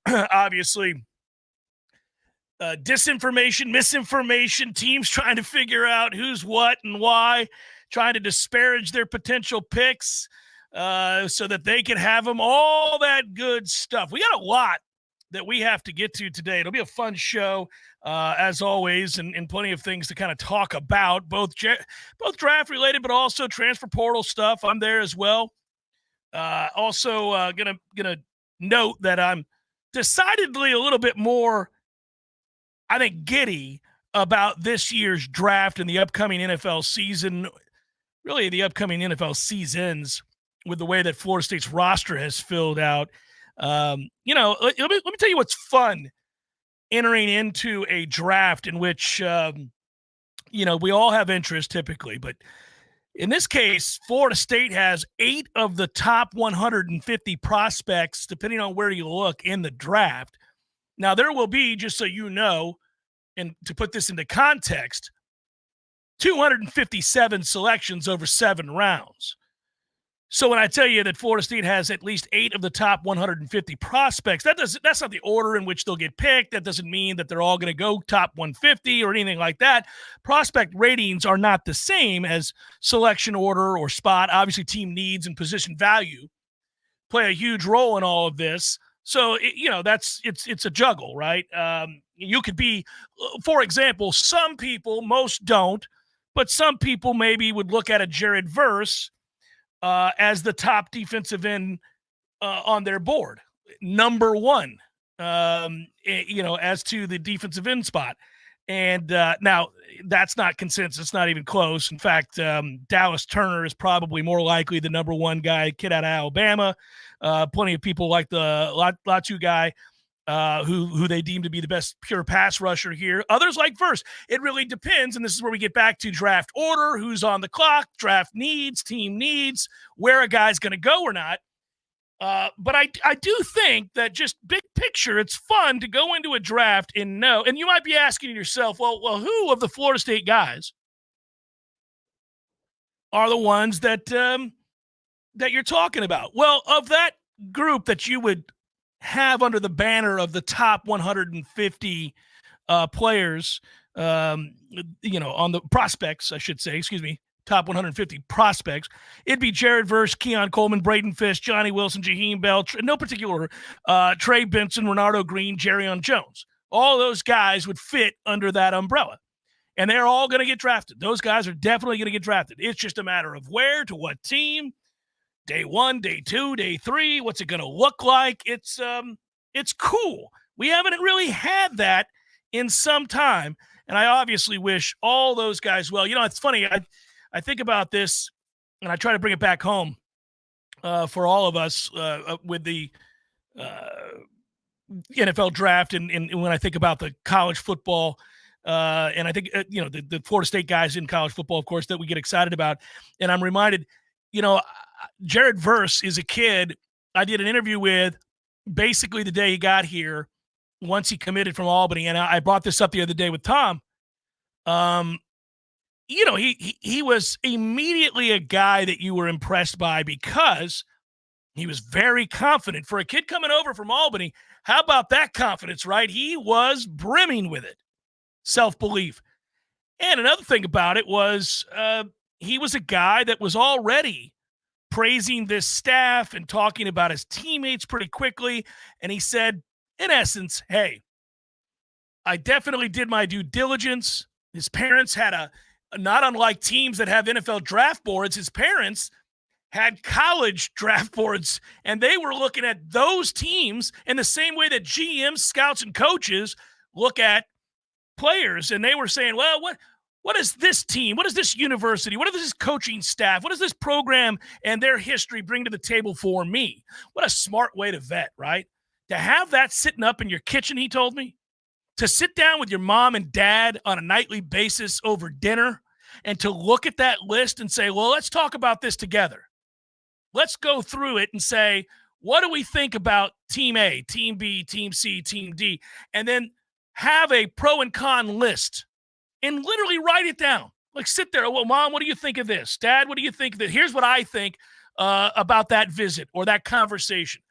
obviously, disinformation, misinformation, teams trying to figure out who's what and why, trying to disparage their potential picks so that they can have them, all that good stuff. We got a lot that we have to get to today. It'll be a fun show, as always, and plenty of things to kind of talk about, both draft related, but also transfer portal stuff. I'm there as well. Also, gonna note that I'm decidedly a little bit more, I think, giddy about this year's draft and the upcoming NFL season, really the upcoming NFL seasons, with the way that Florida State's roster has filled out. Let me tell you what's fun entering into a draft in which, we all have interest typically, but in this case, Florida State has 8 of the top 150 prospects, depending on where you look, in the draft. Now, there will be, just so you know, and to put this into context, 257 selections over 7 rounds. So when I tell you that Florida State has at least 8 of the top 150 prospects, that's not the order in which they'll get picked. That doesn't mean that they're all going to go top 150 or anything like that. Prospect ratings are not the same as selection order or spot. Obviously, team needs and position value play a huge role in all of this. So, it's a juggle, right? You could be, for example, some people, most don't, but some people maybe would look at a Jared Verse as the top defensive end on their board, number one, as to the defensive end spot. And now that's not consensus, not even close. In fact, Dallas Turner is probably more likely the number one guy, kid out of Alabama. Plenty of people like the Latu guy, who they deem to be the best pure pass rusher here. Others like Verse. It really depends, and this is where we get back to draft order, who's on the clock, draft needs, team needs, where a guy's going to go or not. But I do think that just big picture, it's fun to go into a draft and know. And you might be asking yourself, well, who of the Florida State guys are the ones that you're talking about? Well, of that group that you would have under the banner of the top 150 players, on the prospects, I should say, top 150 prospects, it'd be Jared Verse, Keon Coleman, Braden Fish, Johnny Wilson, Jaheim Bell, no particular order, Trey Benson, Renardo Green, Jerrion Jones. All those guys would fit under that umbrella. And they're all going to get drafted. Those guys are definitely going to get drafted. It's just a matter of where, to what team, day 1, day 2, day 3, what's it going to look like? It's cool. We haven't really had that in some time. And I obviously wish all those guys well. It's funny. I think about this, and I try to bring it back home for all of us with the NFL draft, and when I think about the college football, and I think the Florida State guys in college football, of course, that we get excited about. And I'm reminded, Jared Verse is a kid I did an interview with basically the day he got here, once he committed from Albany, and I brought this up the other day with Tom. He was immediately a guy that you were impressed by because he was very confident. For a kid coming over from Albany, how about that confidence, right? He was brimming with it, self-belief. And another thing about it was he was a guy that was already praising this staff and talking about his teammates pretty quickly. And he said, in essence, hey, I definitely did my due diligence. His parents had not unlike teams that have NFL draft boards, his parents had college draft boards, and they were looking at those teams in the same way that GMs, scouts, and coaches look at players. And they were saying, well, what is this team? What is this university? What does this coaching staff? What does this program and their history bring to the table for me? What a smart way to vet, right? To have that sitting up in your kitchen, he told me. To sit down with your mom and dad on a nightly basis over dinner and to look at that list and say, well, let's talk about this together. Let's go through it and say, what do we think about team A, team B, team C, team D? And then have a pro and con list and literally write it down. Like sit there. Well, Mom, what do you think of this? Dad, what do you think of this? Here's what I think about that visit or that conversation.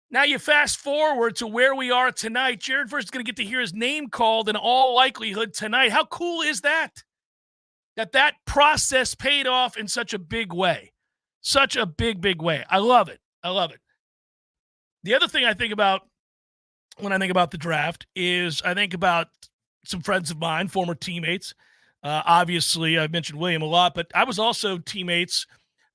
Now you fast forward to where we are tonight. Jared Verse is going to get to hear his name called in all likelihood tonight. How cool is that? That process paid off in such a big way. Such a big, big way. I love it. I love it. The other thing I think about when I think about the draft is I think about some friends of mine, former teammates. Obviously, I've mentioned William a lot, but I was also teammates.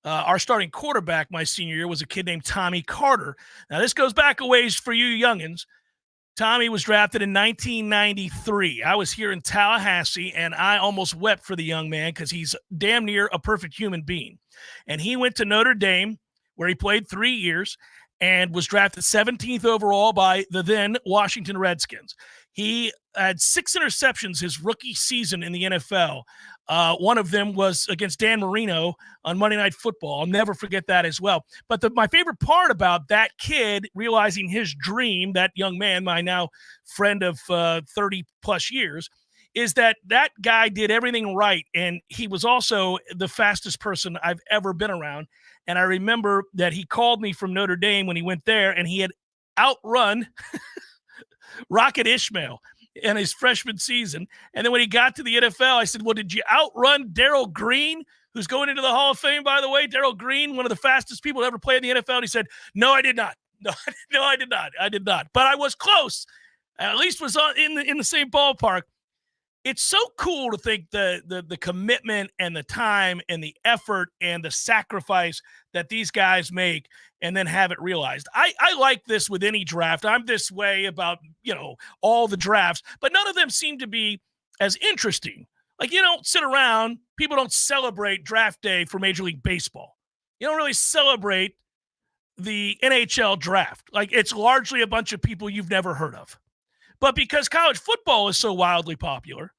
Our starting quarterback my senior year was a kid named Tommy Carter. Now, this goes back a ways for you youngins. Tommy was drafted in 1993. I was here in Tallahassee, and I almost wept for the young man because he's damn near a perfect human being. And he went to Notre Dame, where he played 3 years, and was drafted 17th overall by the then Washington Redskins. He had 6 interceptions his rookie season in the NFL. One of them was against Dan Marino on Monday Night Football. I'll never forget that as well. But my favorite part about that kid realizing his dream, that young man, my now friend of 30-plus years, is that guy did everything right, and he was also the fastest person I've ever been around. And I remember that he called me from Notre Dame when he went there, and he had outrun Rocket Ishmael in his freshman season. And then when he got to the NFL, I said, well, did you outrun Darrell Green, who's going into the Hall of Fame, by the way? Darrell Green, one of the fastest people to ever play in the NFL. And he said, no, I did not. No, I did not. I did not. But I was close. At least was in the same ballpark. It's so cool to think the commitment and the time and the effort and the sacrifice that these guys make and then have it realized. I like this with any draft. I'm this way about, all the drafts, but none of them seem to be as interesting. Like, you don't sit around, people don't celebrate draft day for Major League Baseball. You don't really celebrate the NHL draft. Like, it's largely a bunch of people you've never heard of. But because college football is so wildly popular,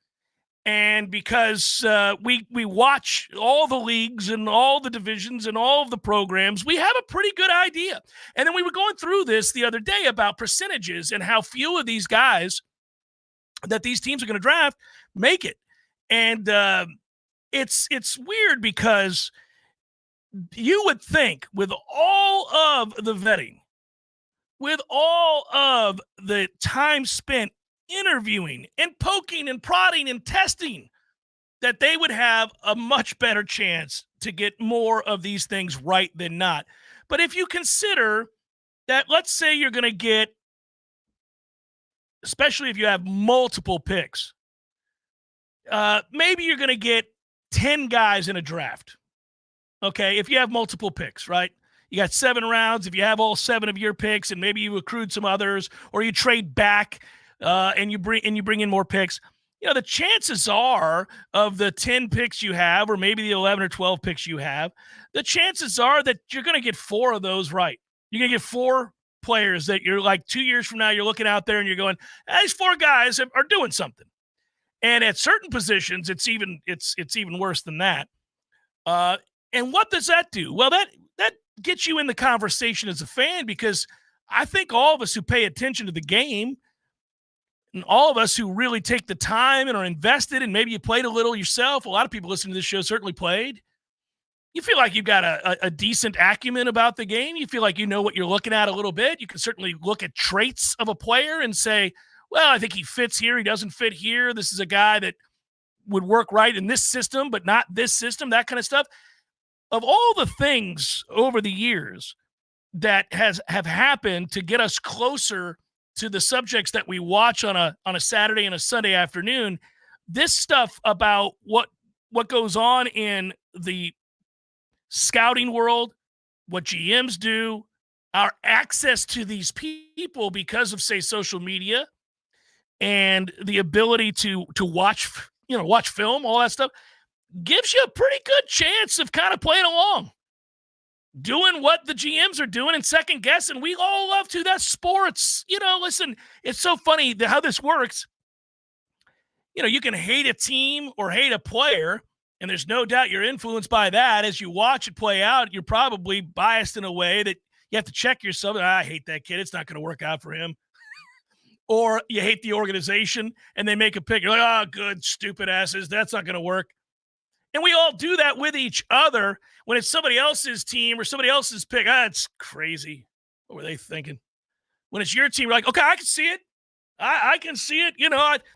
and because we watch all the leagues and all the divisions and all of the programs, we have a pretty good idea. And then we were going through this the other day about percentages and how few of these guys that these teams are going to draft make it. And it's weird because you would think with all of the vetting, with all of the time spent interviewing and poking and prodding and testing, that they would have a much better chance to get more of these things right than not. But if you consider that, let's say you're going to get, especially if you have multiple picks, maybe you're going to get 10 guys in a draft. Okay, if you have multiple picks, right? You got 7 rounds. If you have all 7 of your picks, and maybe you accrued some others, or you trade back and you bring in more picks, the chances are of the 10 picks you have, or maybe the 11 or 12 picks you have, the chances are that you're going to get 4 of those right. You're going to get 4 players that you're like 2 years from now, you're looking out there and you're going, these 4 guys are doing something. And at certain positions, it's even worse than that. And what does that do? Well, that gets you in the conversation as a fan, because I think all of us who pay attention to the game, and all of us who really take the time and are invested, and maybe you played a little yourself, a lot of people listening to this show certainly played, you feel like you've got a decent acumen about the game. You feel like you know what you're looking at a little bit. You can certainly look at traits of a player and say, well, I think he fits here, he doesn't fit here. This is a guy that would work right in this system, but not this system, that kind of stuff. Of all the things over the years that have happened to get us closer to the subjects that we watch on a Saturday and a Sunday afternoon, this stuff about what goes on in the scouting world, what GMs do, our access to these people because of, say, social media, and the ability to watch film, all that stuff, gives you a pretty good chance of kind of playing along, doing what the GMs are doing and second guessing. We all love to. That's sports. Listen, it's so funny how this works. You can hate a team or hate a player, and there's no doubt you're influenced by that. As you watch it play out, you're probably biased in a way that you have to check yourself. I hate that kid. It's not going to work out for him. Or you hate the organization, and they make a pick. You're like, oh, good, stupid asses. That's not going to work. And we all do that with each other when it's somebody else's team or somebody else's pick. It's crazy. What were they thinking? When it's your team, you're like, okay, I can see it. I can see it.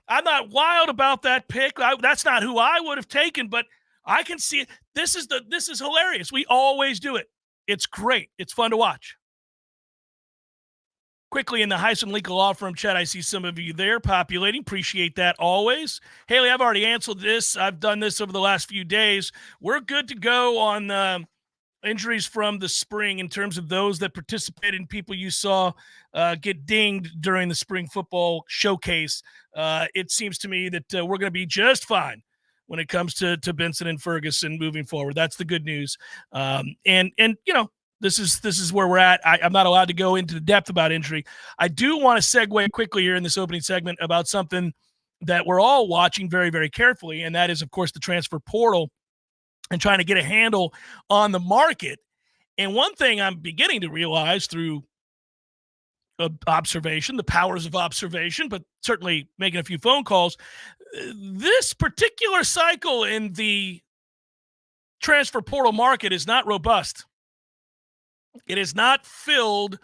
I'm not wild about that pick. That's not who I would have taken, but I can see it. This is hilarious. We always do it. It's great. It's fun to watch. Quickly in the Heisen Legal Law Firm chat, I see some of you there populating. Appreciate that always. Haley, I've already answered this. I've done this over the last few days. We're good to go on injuries from the spring in terms of those that participated and people you saw get dinged during the spring football showcase. It seems to me that we're going to be just fine when it comes to Benson and Ferguson moving forward. That's the good news. This is where we're at. I'm not allowed to go into the depth about injury. I do want to segue quickly here in this opening segment about something that we're all watching very, very carefully, and that is, of course, the transfer portal and trying to get a handle on the market. And one thing I'm beginning to realize through observation, the powers of observation, but certainly making a few phone calls, this particular cycle in the transfer portal market is not robust. It is not filled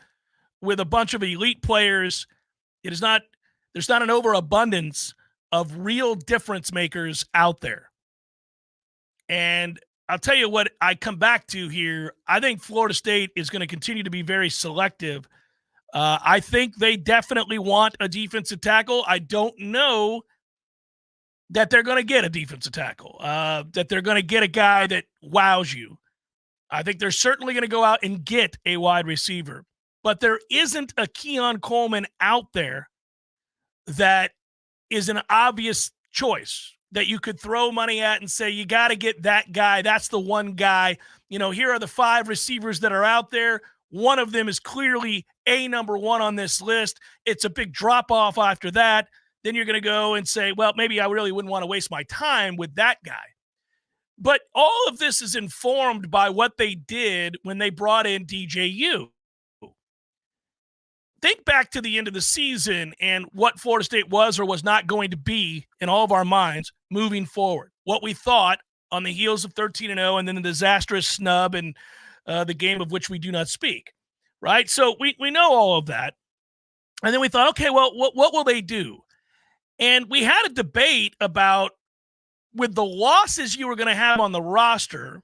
with a bunch of elite players. There's not an overabundance of real difference makers out there. And I'll tell you what I come back to here. I think Florida State is going to continue to be very selective. I think they definitely want a defensive tackle. I don't know that they're going to get a defensive tackle, that they're going to get a guy that wows you. I think they're certainly going to go out and get a wide receiver. But there isn't a Keon Coleman out there that is an obvious choice that you could throw money at and say, you got to get that guy. That's the one guy. Here are the 5 receivers that are out there. One of them is clearly number 1 on this list. It's a big drop-off after that. Then you're going to go and say, well, maybe I really wouldn't want to waste my time with that guy. But all of this is informed by what they did when they brought in DJU. Think back to the end of the season and what Florida State was or was not going to be in all of our minds moving forward. What we thought on the heels of 13-0 and then the disastrous snub and the game of which we do not speak, right? So we know all of that. And then we thought, okay, well, what will they do? And we had a debate about, with the losses you were going to have on the roster,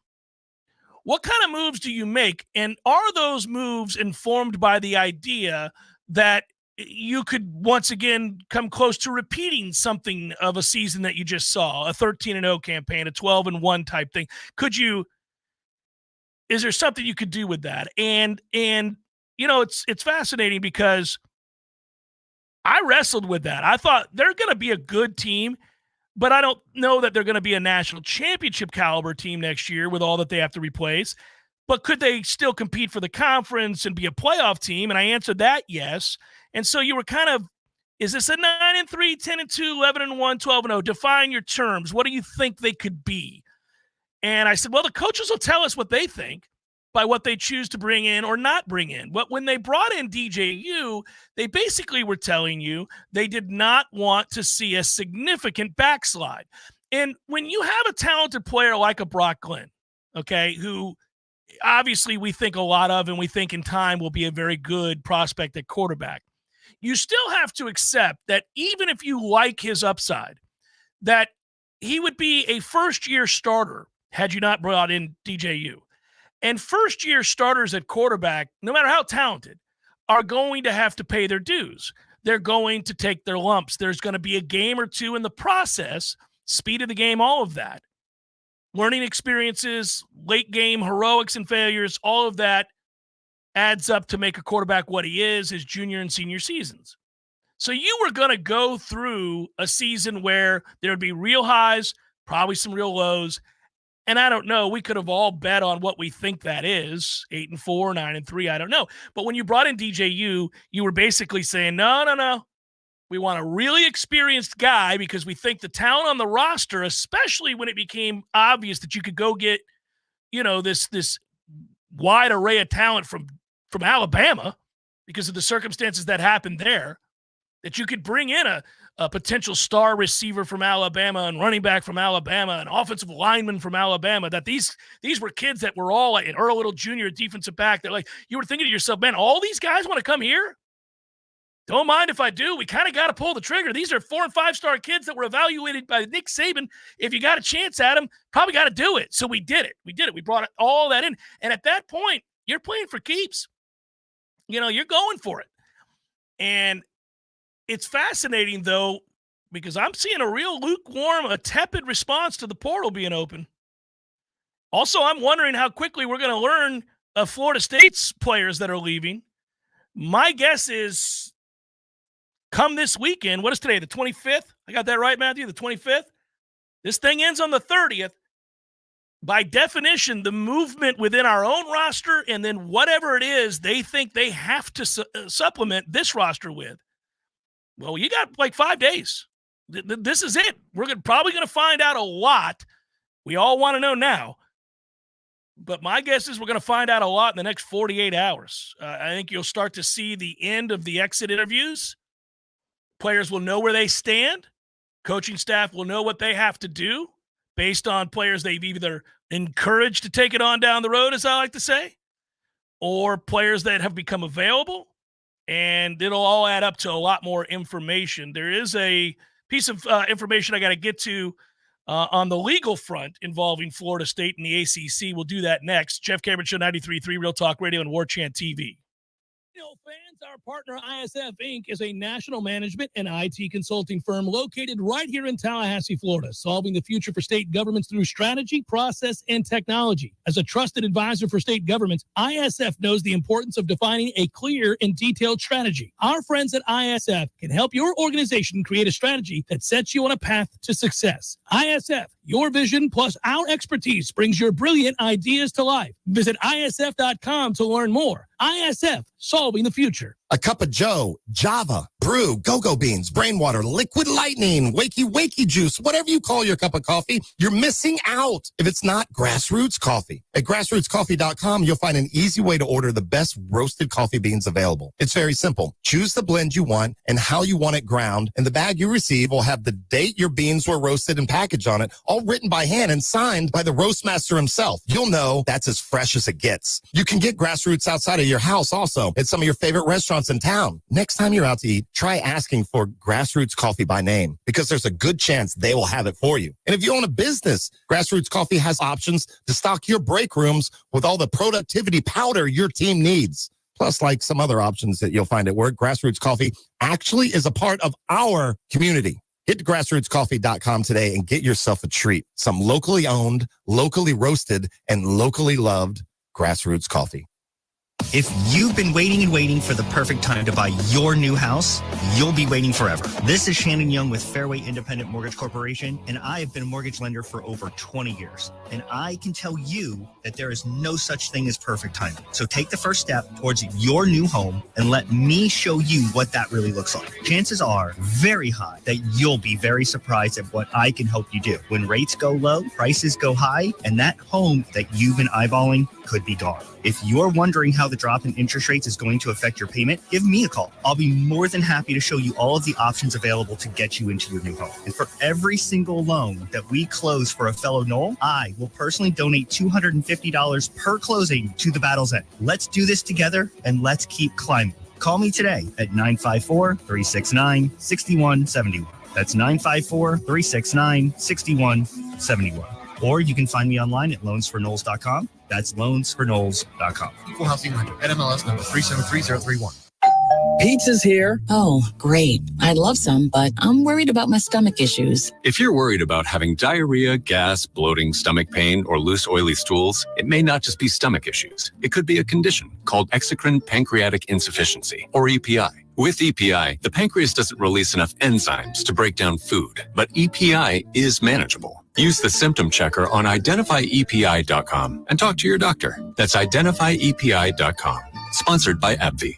what kind of moves do you make? And are those moves informed by the idea that you could once again come close to repeating something of a season that you just saw, a 13-0 campaign, a 12-1 type thing? Is there something you could do with that? And it's fascinating because I wrestled with that. I thought they're going to be a good team, but I don't know that they're going to be a national championship caliber team next year with all that they have to replace. But could they still compete for the conference and be a playoff team? And I answered that yes. And so you were kind of, is this a 9-3, 10-2, 11-1, 12-0? Define your terms. What do you think they could be? And I said, well, the coaches will tell us what they think by what they choose to bring in or not bring in. But when they brought in DJU, they basically were telling you they did not want to see a significant backslide. And when you have a talented player like a Brock Glenn, okay, who obviously we think a lot of and we think in time will be a very good prospect at quarterback, you still have to accept that even if you like his upside, that he would be a first-year starter had you not brought in DJU. And first-year starters at quarterback, no matter how talented, are going to have to pay their dues. They're going to take their lumps. There's going to be a game or two in the process, speed of the game, all of that. Learning experiences, late game heroics and failures, all of that adds up to make a quarterback what he is his junior and senior seasons. So you were going to go through a season where there would be real highs, probably some real lows. And I don't know, we could have all bet on what we think that is, 8-4, 9-3, I don't know. But when you brought in DJU, you were basically saying, no. We want a really experienced guy because we think the talent on the roster, especially when it became obvious that you could go get, this wide array of talent from Alabama because of the circumstances that happened there, that you could bring in a potential star receiver from Alabama and running back from Alabama and offensive lineman from Alabama, that these were kids that were all like an Earl Little Jr. defensive back. That, like, you were thinking to yourself, man, all these guys want to come here? Don't mind if I do. We kind of got to pull the trigger. These are 4- and 5-star kids that were evaluated by Nick Saban. If you got a chance at them, probably got to do it. So we did it. We brought all that in. And at that point, you're playing for keeps. You're going for it. And it's fascinating, though, because I'm seeing a real lukewarm, a tepid response to the portal being open. Also, I'm wondering how quickly we're going to learn of Florida State's players that are leaving. My guess is come this weekend, what is today, the 25th? I got that right, Matthew, the 25th? This thing ends on the 30th. By definition, the movement within our own roster and then whatever it is they think they have to supplement this roster with, well, you got like 5 days. This is it. We're probably going to find out a lot. We all want to know now. But my guess is we're going to find out a lot in the next 48 hours. I think you'll start to see the end of the exit interviews. Players will know where they stand. Coaching staff will know what they have to do based on players they've either encouraged to take it on down the road, as I like to say, or players that have become available. And it'll all add up to a lot more information. There is a piece of information I got to get to on the legal front involving Florida State and the ACC. We'll do that next. Jeff Cameron Show, 93.3 Real Talk Radio and Warchant TV. Fans, our partner ISF Inc. is a national management and IT consulting firm located right here in Tallahassee, Florida, solving the future for state governments through strategy, process, and technology. As a trusted advisor for state governments, ISF knows the importance of defining a clear and detailed strategy. Our friends at ISF can help your organization create a strategy that sets you on a path to success. ISF, your vision plus our expertise brings your brilliant ideas to life. Visit ISF.com to learn more. ISF, solving the future. A cup of joe, Java, brew, go-go beans, brainwater, liquid lightning, wakey juice, whatever you call your cup of coffee, you're missing out if it's not Grassroots Coffee. At grassrootscoffee.com, you'll find an easy way to order the best roasted coffee beans available. It's very simple. Choose the blend you want and how you want it ground, and the bag you receive will have the date your beans were roasted and packaged on it, all written by hand and signed by the roast master himself. You'll know that's as fresh as it gets. You can get Grassroots outside of your house also at some of your favorite restaurants in town. Next time you're out to eat, try asking for Grassroots Coffee by name, because there's a good chance they will have it for you. And if you own a business, Grassroots Coffee has options to stock your break rooms with all the productivity powder your team needs. Plus, like some other options that you'll find at work, Grassroots Coffee actually is a part of our community. Hit grassrootscoffee.com today and get yourself a treat. Some locally owned, locally roasted, and locally loved Grassroots Coffee. If you've been waiting for the perfect time to buy your new house, you'll be waiting forever. This is Shannon Young with Fairway Independent Mortgage Corporation, and I have been a mortgage lender for over 20 years. And I can tell you that there is no such thing as perfect timing. So take the first step towards your new home and let me show you what that really looks like. Chances are very high that you'll be very surprised at what I can help you do. When rates go low, prices go high, and that home that you've been eyeballing could be gone. If you're wondering how the drop in interest rates is going to affect your payment, give me a call. I'll be more than happy to show you all of the options available to get you into your new home. And for every single loan that we close for a fellow Knoll, I will personally donate $250 per closing to the Battle's End. Let's do this together, and let's keep climbing. Call me today at 954-369-6171. That's 954-369-6171. Or you can find me online at loansforknolls.com. That's loansforknolls.com. Equal housing lender. NMLS number 373031. Pizza's here. Oh, great. I'd love some, but I'm worried about my stomach issues. If you're worried about having diarrhea, gas, bloating, stomach pain, or loose, oily stools, it may not just be stomach issues. It could be a condition called exocrine pancreatic insufficiency, or EPI. With EPI, the pancreas doesn't release enough enzymes to break down food, but EPI is manageable. Use the symptom checker on identifyepi.com and talk to your doctor. That's identifyepi.com. Sponsored by AbbVie.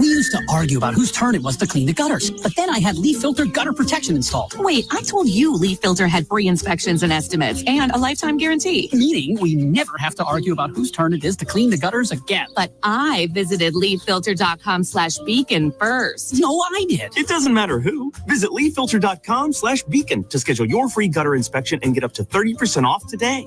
We used to argue about whose turn it was to clean the gutters, but then I had Leaf Filter gutter protection installed. Wait, I told you Leaf Filter had free inspections and estimates and a lifetime guarantee. Meaning we never have to argue about whose turn it is to clean the gutters again. But I visited leaffilter.com/beacon first. No, I did. It doesn't matter who. Visit leaffilter.com/beacon to schedule your free gutter inspection and get up to 30% off today.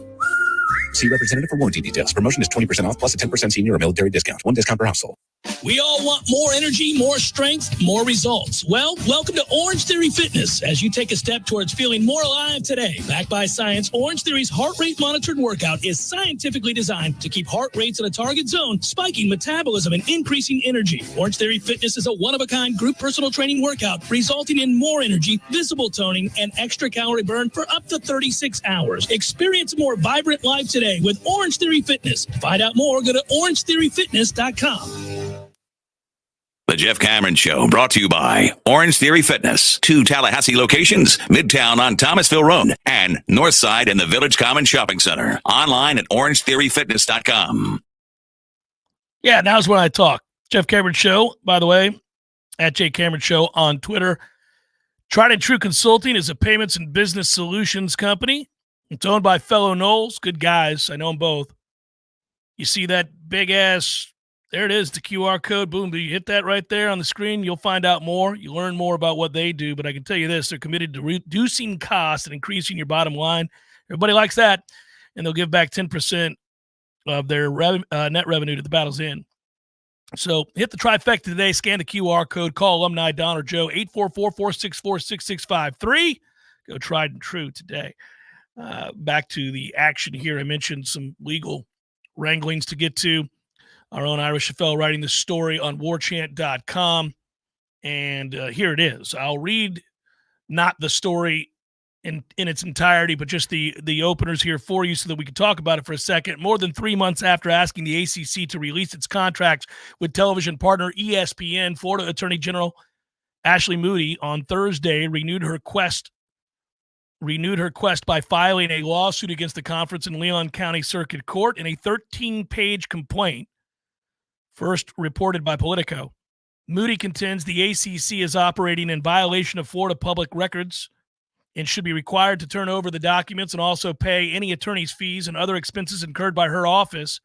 See representative for warranty details. Promotion is 20% off plus a 10% senior or military discount. One discount per household. We all want more energy, more strength, more results. Well, welcome to Orange Theory Fitness as you take a step towards feeling more alive today. Backed by science, Orange Theory's heart rate monitored workout is scientifically designed to keep heart rates in a target zone, spiking metabolism and increasing energy. Orange Theory Fitness is a one-of-a-kind group personal training workout resulting in more energy, visible toning, and extra calorie burn for up to 36 hours. Experience a more vibrant life today with Orange Theory Fitness. To find out more, go to orangetheoryfitness.com. The Jeff Cameron Show, brought to you by Orange Theory Fitness. 2 Tallahassee locations, Midtown on Thomasville Road and Northside in the Village Common Shopping Center. Online at orangetheoryfitness.com. Yeah, now's when I talk. Jeff Cameron Show, by the way, at J Cameron Show on Twitter. Tried and True Consulting is a payments and business solutions company. It's owned by fellow Knowles. Good guys. I know them both. You see that big ass... There it is, the QR code. Boom. You hit that right there on the screen. You'll find out more. You learn more about what they do. But I can tell you this, they're committed to reducing costs and increasing your bottom line. Everybody likes that. And they'll give back 10% of their net revenue to the Battle's End. So hit the trifecta today. Scan the QR code. Call alumni Don or Joe, 844-464-6653. Go Tried and True today. Back to the action here. I mentioned some legal wranglings to get to. Our own Irish fellow writing the story on warchant.com. And here it is. I'll read not the story in its entirety, but just the openers here for you so that we can talk about it for a second. More than 3 months after asking the ACC to release its contracts with television partner ESPN, Florida Attorney General Ashley Moody on Thursday renewed her quest by filing a lawsuit against the conference in Leon County Circuit Court in a 13-page complaint. First reported by Politico. Moody contends the ACC is operating in violation of Florida public records and should be required to turn over the documents and also pay any attorney's fees and other expenses incurred by her office.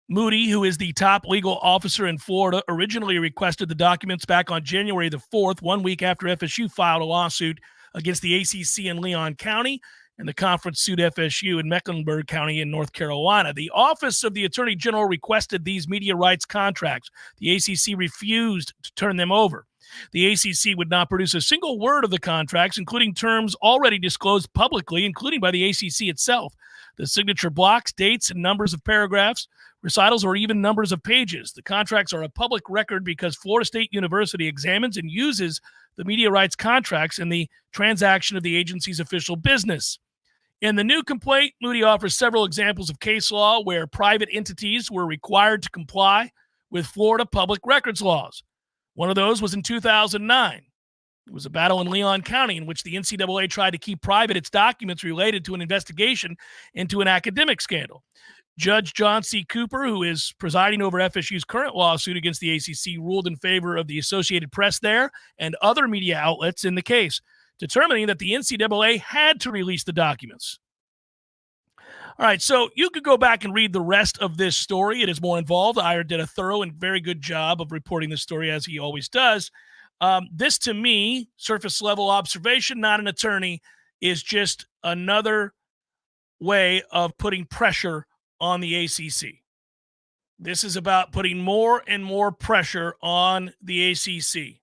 Moody, who is the top legal officer in Florida, originally requested the documents back on January the 4th, 1 week after FSU filed a lawsuit against the ACC in Leon County, and the conference sued FSU in Mecklenburg County in North Carolina. The Office of the Attorney General requested these media rights contracts. The ACC refused to turn them over. The ACC would not produce a single word of the contracts, including terms already disclosed publicly, including by the ACC itself. The signature blocks, dates, and numbers of paragraphs, recitals, or even numbers of pages. The contracts are a public record because Florida State University examines and uses the media rights contracts in the transaction of the agency's official business. In the new complaint, Moody offers several examples of case law where private entities were required to comply with Florida public records laws. One of those was in 2009. It was a battle in Leon County in which the NCAA tried to keep private its documents related to an investigation into an academic scandal. Judge John C. Cooper, who is presiding over FSU's current lawsuit against the ACC, ruled in favor of the Associated Press there and other media outlets in the case, determining that the NCAA had to release the documents. All right, so you could go back and read the rest of this story. It is more involved. Ira did a thorough and very good job of reporting the story, as he always does. This, to me, surface-level observation, not an attorney, is just another way of putting pressure on the ACC. This is about putting more and more pressure on the ACC.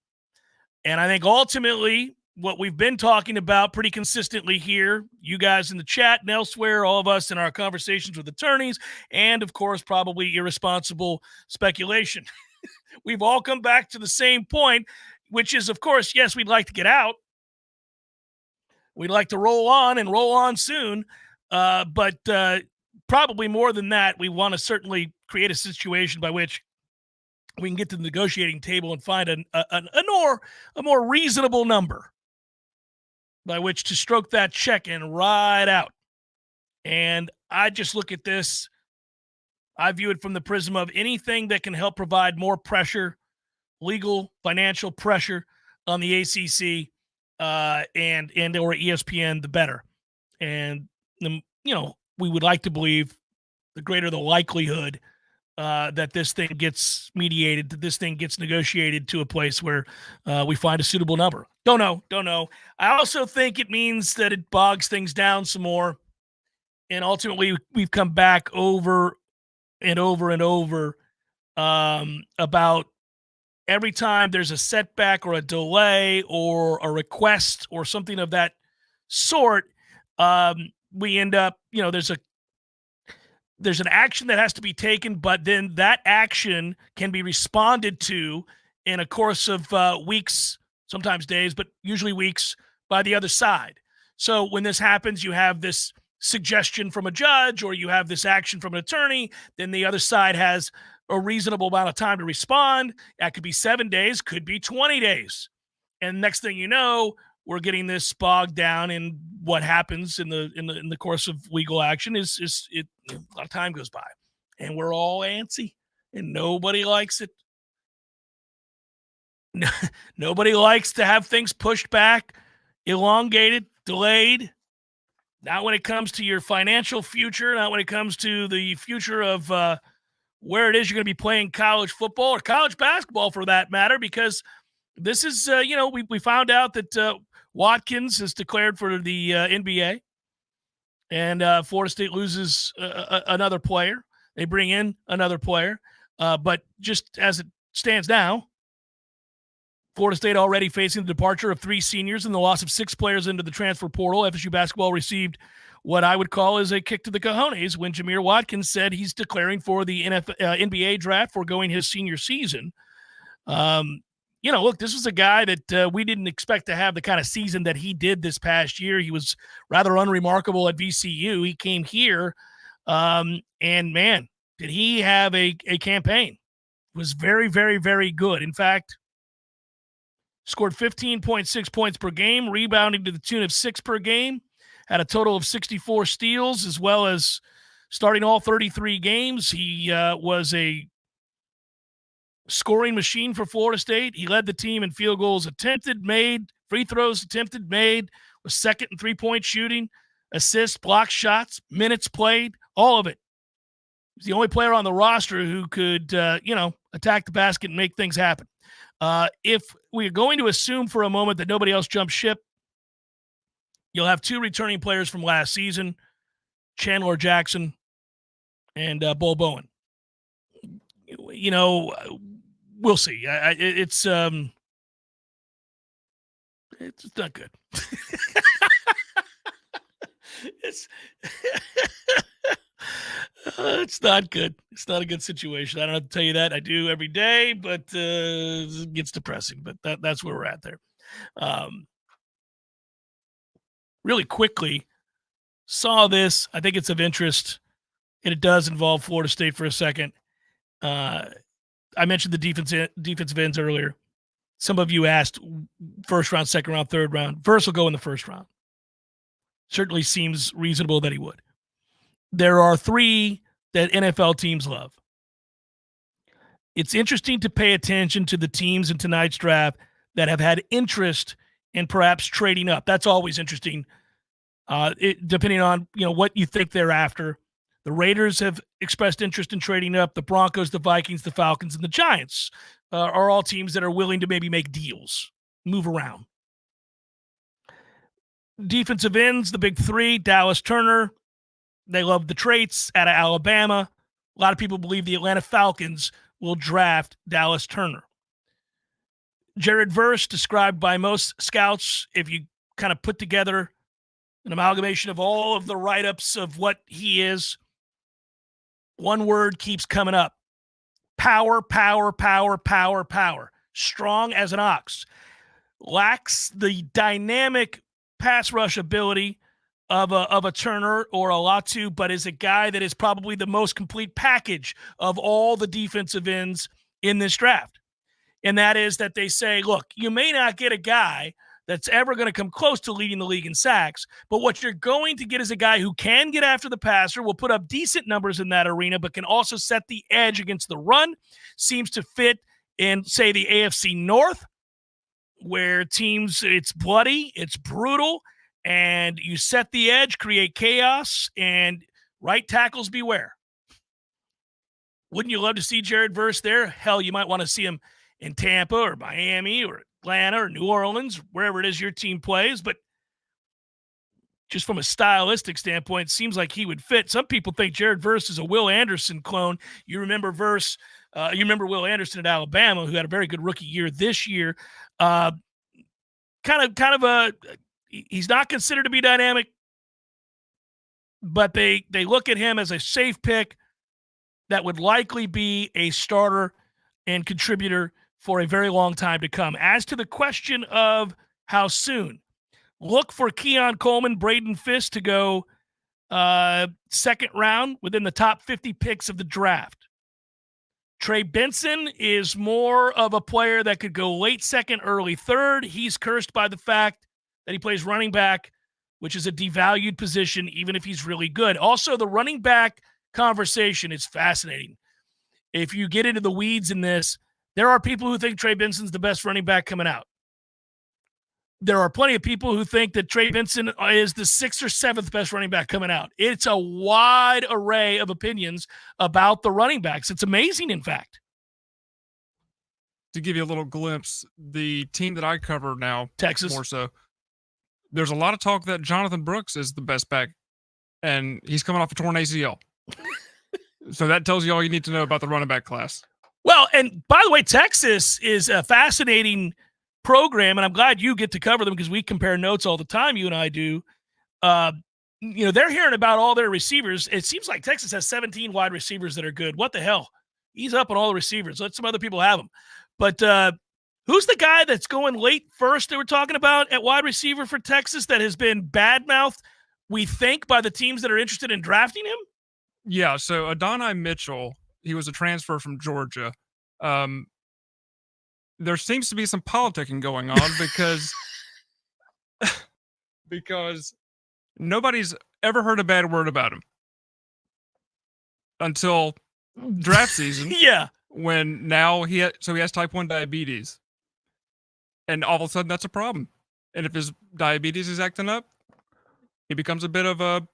And I think ultimately what we've been talking about pretty consistently here, you guys in the chat and elsewhere, all of us in our conversations with attorneys, and, of course, probably irresponsible speculation. We've all come back to the same point, which is, of course, yes, we'd like to get out. We'd like to roll on and roll on soon. But probably more than that, we want to certainly create a situation by which we can get to the negotiating table and find a more reasonable number by which to stroke that check and ride out. And I just look at this. I view it from the prism of anything that can help provide more pressure, legal, financial pressure on the ACC and or ESPN, the better. And, we would like to believe the greater the likelihood that this thing gets mediated, that this thing gets negotiated to a place where we find a suitable number. Don't know. I also think it means that it bogs things down some more. And ultimately, we've come back over and over and over about every time there's a setback or a delay or a request or something of that sort, we end up, there's an action that has to be taken, but then that action can be responded to in a course of weeks, sometimes days, but usually weeks, by the other side. So when this happens, you have this suggestion from a judge or you have this action from an attorney, then the other side has a reasonable amount of time to respond. That could be 7 days, could be 20 days. And next thing you know, we're getting this bogged down in what happens in the course of legal action is a lot of time goes by and we're all antsy and nobody likes it. Nobody likes to have things pushed back, elongated, delayed. Not when it comes to your financial future, not when it comes to the future of where it is you're going to be playing college football or college basketball for that matter, because this is, we found out that Watkins is declared for the NBA and Florida State loses another player. They bring in another player. But just as it stands now, Florida State already facing the departure of 3 seniors and the loss of 6 players into the transfer portal. FSU basketball received what I would call as a kick to the cojones when Jameer Watkins said he's declaring for the NBA draft foregoing his senior season. Look, this was a guy that we didn't expect to have the kind of season that he did this past year. He was rather unremarkable at VCU. He came here, and man, did he have a campaign. It was very, very, very good. In fact, scored 15.6 points per game, rebounding to the tune of 6 per game, had a total of 64 steals, as well as starting all 33 games. He was a scoring machine for Florida State. He led the team in field goals attempted, made, free throws attempted, made, was second in three-point shooting, assists, block shots, minutes played, all of it. He's the only player on the roster who could, attack the basket and make things happen. If we're going to assume for a moment that nobody else jumped ship, you'll have 2 returning players from last season, Chandler Jackson and Bull Bowen. We'll see. It's not good. It's not good. It's not a good situation. I don't have to tell you that. I do every day, but it gets depressing. But that's where we're at there. Really quickly, saw this. I think it's of interest, and it does involve Florida State for a second. I mentioned the defensive ends earlier. Some of you asked first round, second round, third round. Verse will go in the first round. Certainly seems reasonable that he would. There are 3 that NFL teams love. It's interesting to pay attention to the teams in tonight's draft that have had interest in perhaps trading up. That's always interesting, depending on what you think they're after. The Raiders have expressed interest in trading up. The Broncos, the Vikings, the Falcons, and the Giants are all teams that are willing to maybe make deals, move around. Defensive ends, the big 3, Dallas Turner. They love the traits out of Alabama. A lot of people believe the Atlanta Falcons will draft Dallas Turner. Jared Verse, described by most scouts, if you kind of put together an amalgamation of all of the write-ups of what he is, one word keeps coming up. Power, power, power, power, power. Strong as an ox. Lacks the dynamic pass rush ability of a Turner or a Latu, but is a guy that is probably the most complete package of all the defensive ends in this draft. And that is that they say, look, you may not get a guy that's ever going to come close to leading the league in sacks, but what you're going to get is a guy who can get after the passer, will put up decent numbers in that arena, but can also set the edge against the run. Seems to fit in, say, the AFC North, where teams, it's bloody, it's brutal, and you set the edge, create chaos, and right tackles beware. Wouldn't you love to see Jared Verse there? Hell, you might want to see him in Tampa or Miami or Atlanta or New Orleans, wherever it is your team plays. But just from a stylistic standpoint, seems like he would fit. Some people think Jared Verse is a Will Anderson clone. You remember Verse, you remember Will Anderson at Alabama, who had a very good rookie year this year. He's not considered to be dynamic, but they look at him as a safe pick that would likely be a starter and contributor for a very long time to come. As to the question of how soon, look for Keon Coleman, Braden Fisk to go second round within the top 50 picks of the draft. Trey Benson is more of a player that could go late second, early third. He's cursed by the fact that he plays running back, which is a devalued position, even if he's really good. Also, the running back conversation is fascinating. If you get into the weeds in this, there are people who think Trey Benson's the best running back coming out. There are plenty of people who think that Trey Benson is the 6th or 7th best running back coming out. It's a wide array of opinions about the running backs. It's amazing, in fact. To give you a little glimpse, the team that I cover now, Texas, more so, there's a lot of talk that Jonathan Brooks is the best back, and he's coming off a torn ACL. So that tells you all you need to know about the running back class. Well, and by the way, Texas is a fascinating program, and I'm glad you get to cover them because we compare notes all the time, you and I do. They're hearing about all their receivers. It seems like Texas has 17 wide receivers that are good. What the hell? He's up on all the receivers. Let some other people have them. But who's the guy that's going late first that we're talking about at wide receiver for Texas that has been badmouthed, we think, by the teams that are interested in drafting him? Yeah, so Adonai Mitchell, he was a transfer from Georgia. There seems to be some politicking going on because nobody's ever heard a bad word about him until draft season. Yeah. When now he has type 1 diabetes. And all of a sudden that's a problem. And if his diabetes is acting up, he becomes a bit of a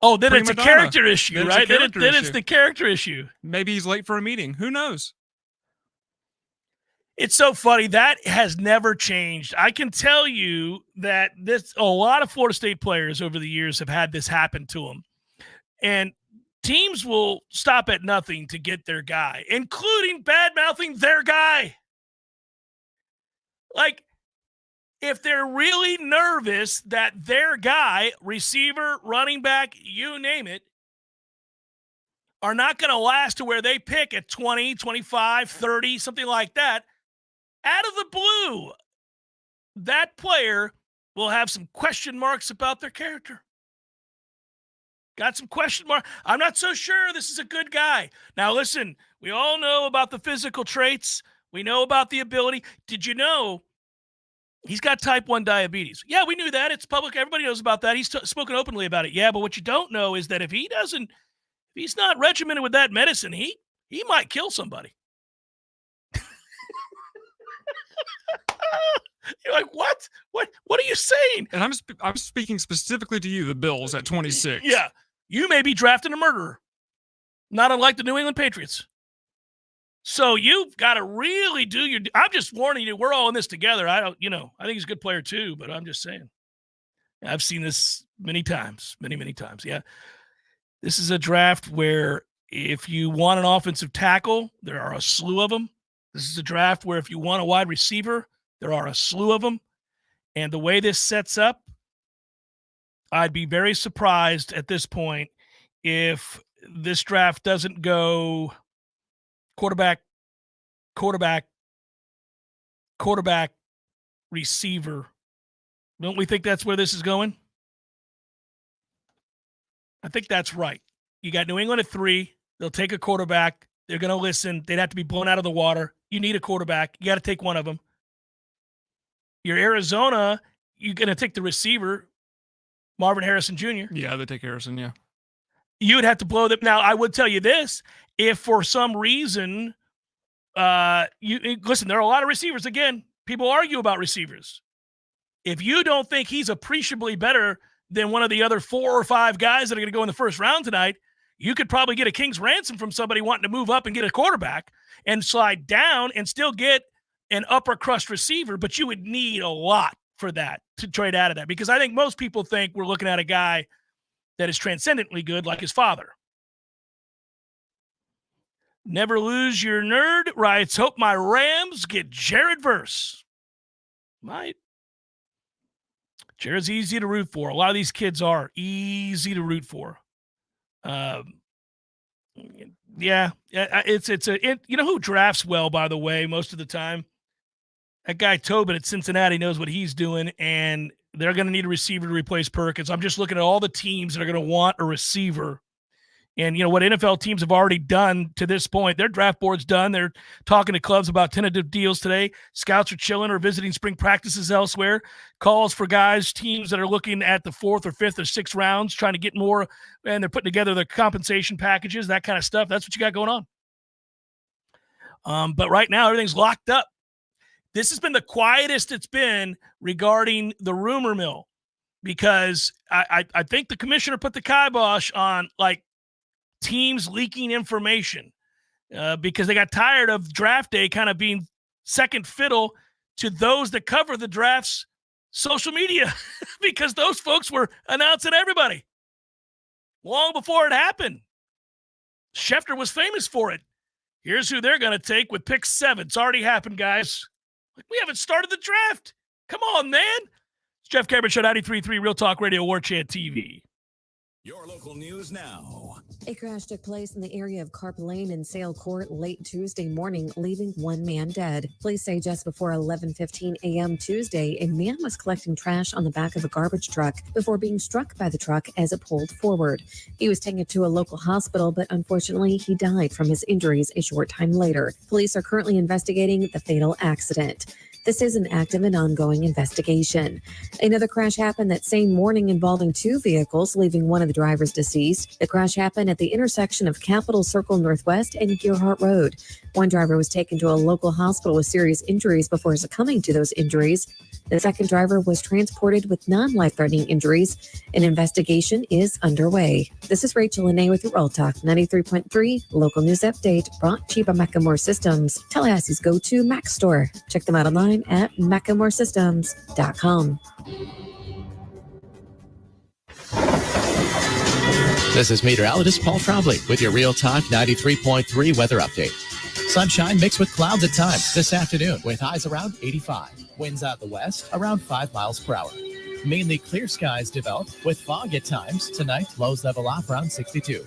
then it's a character issue, right? Then it's the character issue. Maybe he's late for a meeting. Who knows? It's so funny. That has never changed. I can tell you that a lot of Florida State players over the years have had this happen to them. And teams will stop at nothing to get their guy, including bad-mouthing their guy. Like, if they're really nervous that their guy, receiver, running back, you name it, are not going to last to where they pick at 20, 25, 30, something like that, out of the blue, that player will have some question marks about their character. Got some question marks. I'm not so sure this is a good guy. Now, listen, we all know about the physical traits. We know about the ability. Did you know he's got type 1 diabetes? Yeah, we knew that. It's public. Everybody knows about that. He's spoken openly about it. Yeah, but what you don't know is that if he's not regimented with that medicine, he might kill somebody. You're like, what? What are you saying? And I'm speaking specifically to you, the Bills at 26. Yeah, you may be drafting a murderer, not unlike the New England Patriots. So you've got to really do your. I'm just warning you. We're all in this together. I think he's a good player too, but I'm just saying. I've seen this many times, many times. Yeah, this is a draft where if you want an offensive tackle, there are a slew of them. This is a draft where if you want a wide receiver, there are a slew of them. And the way this sets up, I'd be very surprised at this point if this draft doesn't go quarterback, receiver. Don't we think that's where this is going? I think that's right. You got New England at 3. They'll take a quarterback. They're going to listen. They'd have to be blown out of the water. You need a quarterback. You got to take one of them. Your Arizona, you're going to take the receiver, Marvin Harrison Jr. Yeah, they take Harrison, yeah. You would have to blow them. Now, I would tell you this. If for some reason, listen, there are a lot of receivers. Again, people argue about receivers. If you don't think he's appreciably better than one of the other 4 or 5 guys that are going to go in the first round tonight, you could probably get a king's ransom from somebody wanting to move up and get a quarterback and slide down and still get an upper crust receiver, but you would need a lot for that, to trade out of that, because I think most people think we're looking at a guy that is transcendently good like his father. Never lose your nerd writes, hope my Rams get Jared Verse. Might. Jared's easy to root for. A lot of these kids are easy to root for. Yeah, you know who drafts well, by the way, most of the time? That guy Tobin at Cincinnati knows what he's doing, and they're going to need a receiver to replace Perkins. I'm just looking at all the teams that are going to want a receiver. And, you know, what NFL teams have already done to this point, their draft board's done. They're talking to clubs about tentative deals today. Scouts are chilling or visiting spring practices elsewhere. Calls for guys, teams that are looking at the 4th or 5th or 6th rounds, trying to get more, and they're putting together their compensation packages, that kind of stuff. That's what you got going on. But right now, everything's locked up. This has been the quietest it's been regarding the rumor mill, because I think the commissioner put the kibosh on, like, teams leaking information because they got tired of draft day kind of being second fiddle to those that cover the draft's social media because those folks were announcing everybody long before it happened. Schefter was famous for it. Here's who they're going to take with pick 7. It's already happened, guys. Like, we haven't started the draft. Come on, man. It's Jeff Cameron Show, 93.3 Real Talk Radio, Warchant TV. Your local news now. A crash took place in the area of Carp Lane and Sale Court late Tuesday morning, leaving one man dead. Police say just before 11:15 a.m. Tuesday, a man was collecting trash on the back of a garbage truck before being struck by the truck as it pulled forward. He was taken to a local hospital, but unfortunately, he died from his injuries a short time later. Police are currently investigating the fatal accident. This is an active and ongoing investigation. Another crash happened that same morning involving 2 vehicles, leaving one of the drivers deceased. The crash happened at the intersection of Capitol Circle Northwest and Gearhart Road. One driver was taken to a local hospital with serious injuries before succumbing to those injuries. The second driver was transported with non-life-threatening injuries. An investigation is underway. This is Rachel Lene with your Real Talk 93.3 local news update, brought to you by Macklemore Systems, Tallahassee's go-to Mac store. Check them out online at McElmoreSystems.com. This is meteorologist Paul Trombley with your Real Talk 93.3 weather update. Sunshine mixed with clouds at times this afternoon with highs around 85. Winds out the west around 5 miles per hour. Mainly clear skies develop with fog at times. Tonight, lows level off around 62.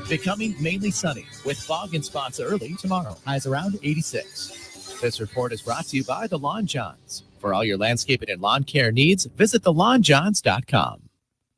Becoming mainly sunny with fog in spots early tomorrow. Highs around 86. This report is brought to you by The Lawn Johns. For all your landscaping and lawn care needs, visit thelawnjohns.com.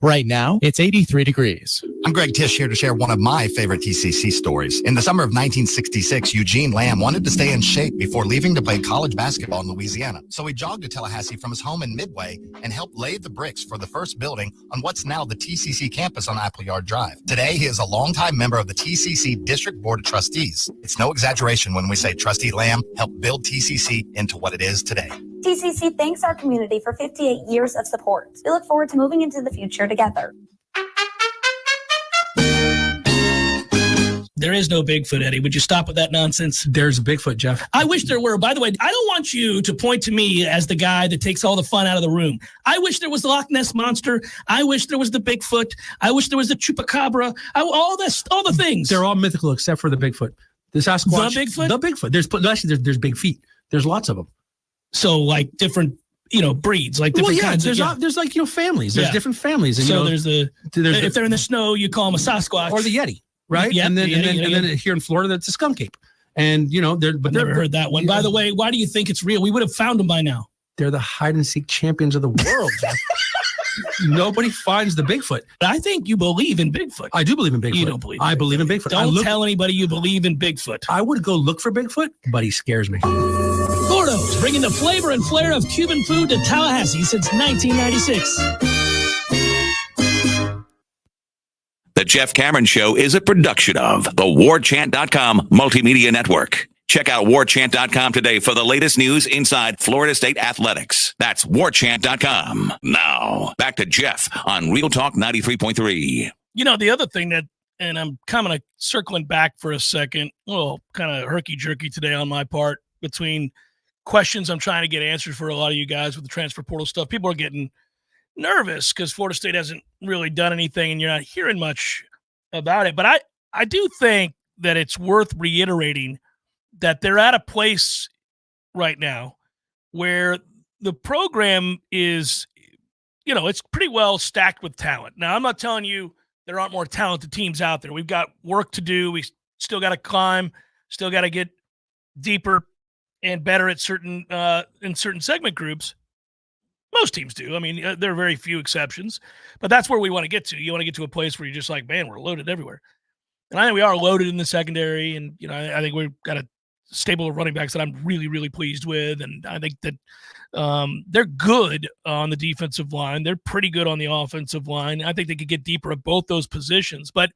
Right now, it's 83 degrees. I'm Greg Tisch here to share one of my favorite TCC stories. In the summer of 1966, Eugene Lamb wanted to stay in shape before leaving to play college basketball in Louisiana. So he jogged to Tallahassee from his home in Midway and helped lay the bricks for the first building on what's now the TCC campus on Appleyard Drive. Today, he is a longtime member of the TCC District Board of Trustees. It's no exaggeration when we say Trustee Lamb helped build TCC into what it is today. TCC thanks our community for 58 years of support. We look forward to moving into the future together. There is no Bigfoot, Eddie. Would you stop with that nonsense? There's a Bigfoot, Jeff. I wish there were. By the way, I don't want you to point to me as the guy that takes all the fun out of the room. I wish there was the Loch Ness Monster. I wish there was the Bigfoot. I wish there was the Chupacabra. All the things. They're all mythical except for the Bigfoot. The Sasquatch. The Bigfoot? The Bigfoot. There's big feet. There's lots of them. So, like, different, breeds, like different kinds there's of... There's like, families. There's different families. And, so there's if they're in the snow, you call them a Sasquatch. Or the Yeti, right? Yep, and then here in Florida, that's a skunk ape. And, I've never heard that one. By the way, why do you think it's real? We would have found them by now. They're the hide-and-seek champions of the world. Nobody finds the Bigfoot. I think you believe in Bigfoot. I do believe in Bigfoot. You don't believe in I believe in Bigfoot. Don't tell anybody you believe in Bigfoot. I would go look for Bigfoot, but he scares me. Gordo's, bringing the flavor and flair of Cuban food to Tallahassee since 1996. The Jeff Cameron Show is a production of the Warchant.com Multimedia Network. Check out Warchant.com today for the latest news inside Florida State athletics. That's Warchant.com. Now, back to Jeff on Real Talk 93.3. The other thing that, and I'm kind of circling back for a second, a little kind of herky-jerky today on my part, between questions I'm trying to get answered for a lot of you guys with the transfer portal stuff. People are getting nervous because Florida State hasn't really done anything and you're not hearing much about it. But I do think that it's worth reiterating that they're at a place right now where the program is, it's pretty well stacked with talent. Now, I'm not telling you there aren't more talented teams out there. We've got work to do. We still got to climb, still got to get deeper and better at certain in certain segment groups. Most teams do. I mean, there are very few exceptions, but that's where we want to get to. You want to get to a place where you're just like, man, we're loaded everywhere. And I think we are loaded in the secondary, and I think we've got a stable of running backs that I'm really, really pleased with, and I think that they're good on the defensive line. They're pretty good on the offensive line. I think they could get deeper at both those positions, but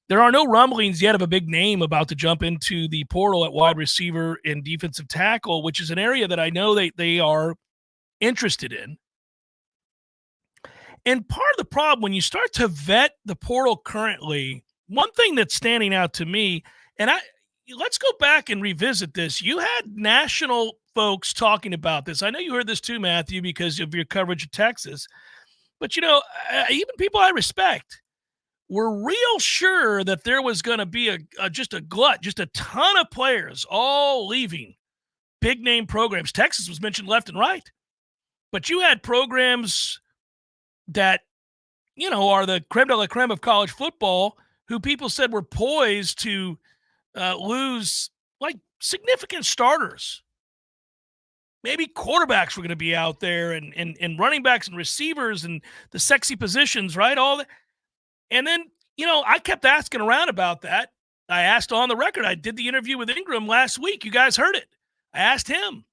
there are no rumblings yet of a big name about to jump into the portal at wide receiver and defensive tackle, which is an area that I know they are interested in. And part of the problem when you start to vet the portal currently, one thing that's standing out to me, and let's go back and revisit this. You had national folks talking about this. I know you heard this too, Matthew, because of your coverage of Texas. But, even people I respect were real sure that there was going to be just a glut, just a ton of players all leaving big-name programs. Texas was mentioned left and right. But you had programs that, are the creme de la creme of college football who people said were poised to lose like significant starters. Maybe quarterbacks were going to be out there and running backs and receivers and the sexy positions, right? All that. And then, I kept asking around about that. I asked on the record. I did the interview with Ingram last week. You guys heard it. I asked him.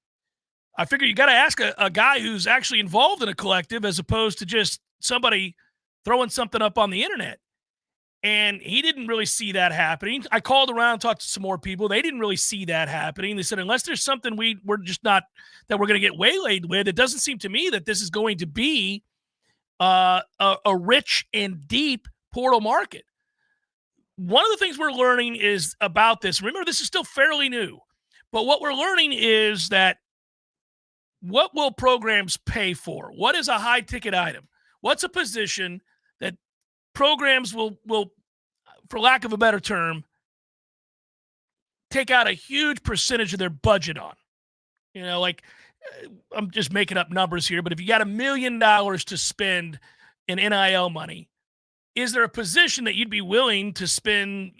I figure you got to ask a guy who's actually involved in a collective as opposed to just somebody throwing something up on the internet. And he didn't really see that happening. I called around, talked to some more people. They didn't really see that happening. They said, unless there's something we're just not, that we're going to get waylaid with, it doesn't seem to me that this is going to be a rich and deep portal market. One of the things we're learning is about this. Remember, this is still fairly new. But what we're learning is that what will programs pay for? What is a high-ticket item? What's a position that programs will, for lack of a better term, take out a huge percentage of their budget on? I'm just making up numbers here, but if you got $1 million to spend in NIL money, is there a position that you'd be willing to spend,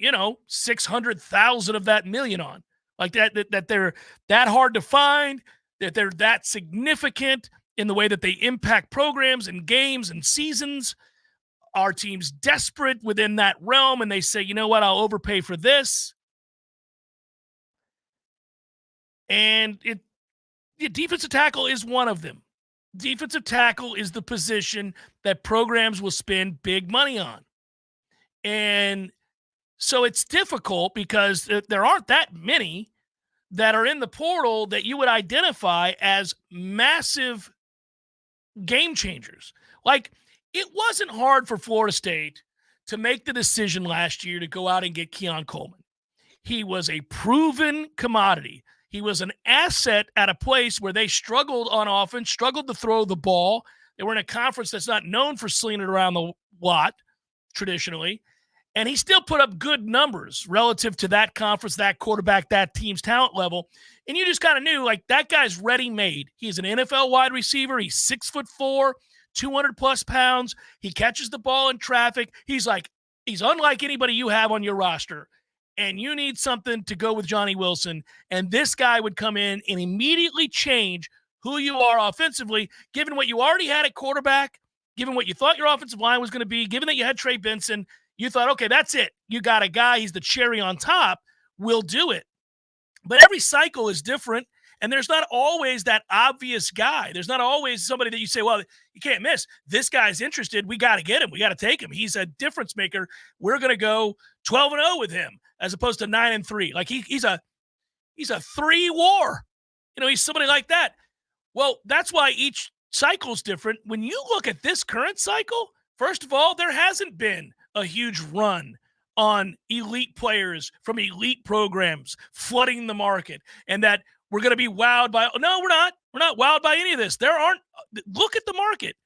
600,000 of that million on? Like that they're that hard to find, that they're that significant in the way that they impact programs and games and seasons. Our team's desperate within that realm, and they say, you know what, I'll overpay for this. And defensive tackle is one of them. Defensive tackle is the position that programs will spend big money on. And so it's difficult because there aren't that many that are in the portal that you would identify as massive game changers. Like, it wasn't hard for Florida State to make the decision last year to go out and get Keon Coleman. He was a proven commodity. He was an asset at a place where they struggled on offense, struggled to throw the ball. They were in a conference that's not known for slinging it around the lot traditionally. And he still put up good numbers relative to that conference, that quarterback, that team's talent level. And you just kind of knew, like, that guy's ready-made. He's an NFL wide receiver. He's 6'4", 200-plus pounds. He catches the ball in traffic. He's unlike anybody you have on your roster. And you need something to go with Johnny Wilson. And this guy would come in and immediately change who you are offensively, given what you already had at quarterback, given what you thought your offensive line was going to be, given that you had Trey Benson. You thought, okay, that's it. You got a guy, he's the cherry on top. We'll do it. But every cycle is different, and there's not always that obvious guy. There's not always somebody that you say, well, you can't miss. This guy's interested. We got to get him. We got to take him. He's a difference maker. We're going to go 12-0 with him as opposed to 9-3. Like he's a 3-war. He's somebody like that. Well, that's why each cycle's different. When you look at this current cycle, first of all, there hasn't been a huge run on elite players from elite programs flooding the market, and that we're going to be wowed by. No, we're not. We're not wowed by any of this. Look at the market.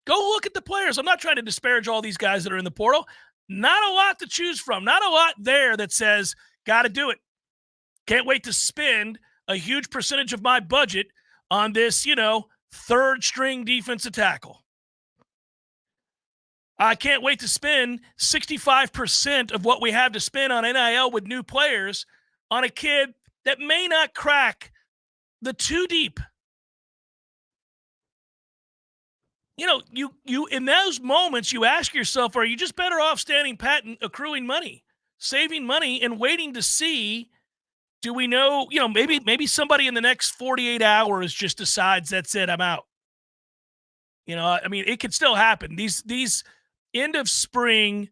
Go look at the players. I'm not trying to disparage all these guys that are in the portal. Not a lot to choose from. Not a lot there that says, got to do it. Can't wait to spend a huge percentage of my budget on this, third string defensive tackle. I can't wait to spend 65% of what we have to spend on NIL with new players on a kid that may not crack the 2 deep. You in those moments, you ask yourself, are you just better off standing pat and accruing money, saving money, and waiting to see, do we know, maybe somebody in the next 48 hours just decides, that's it, I'm out. It could still happen. These end of spring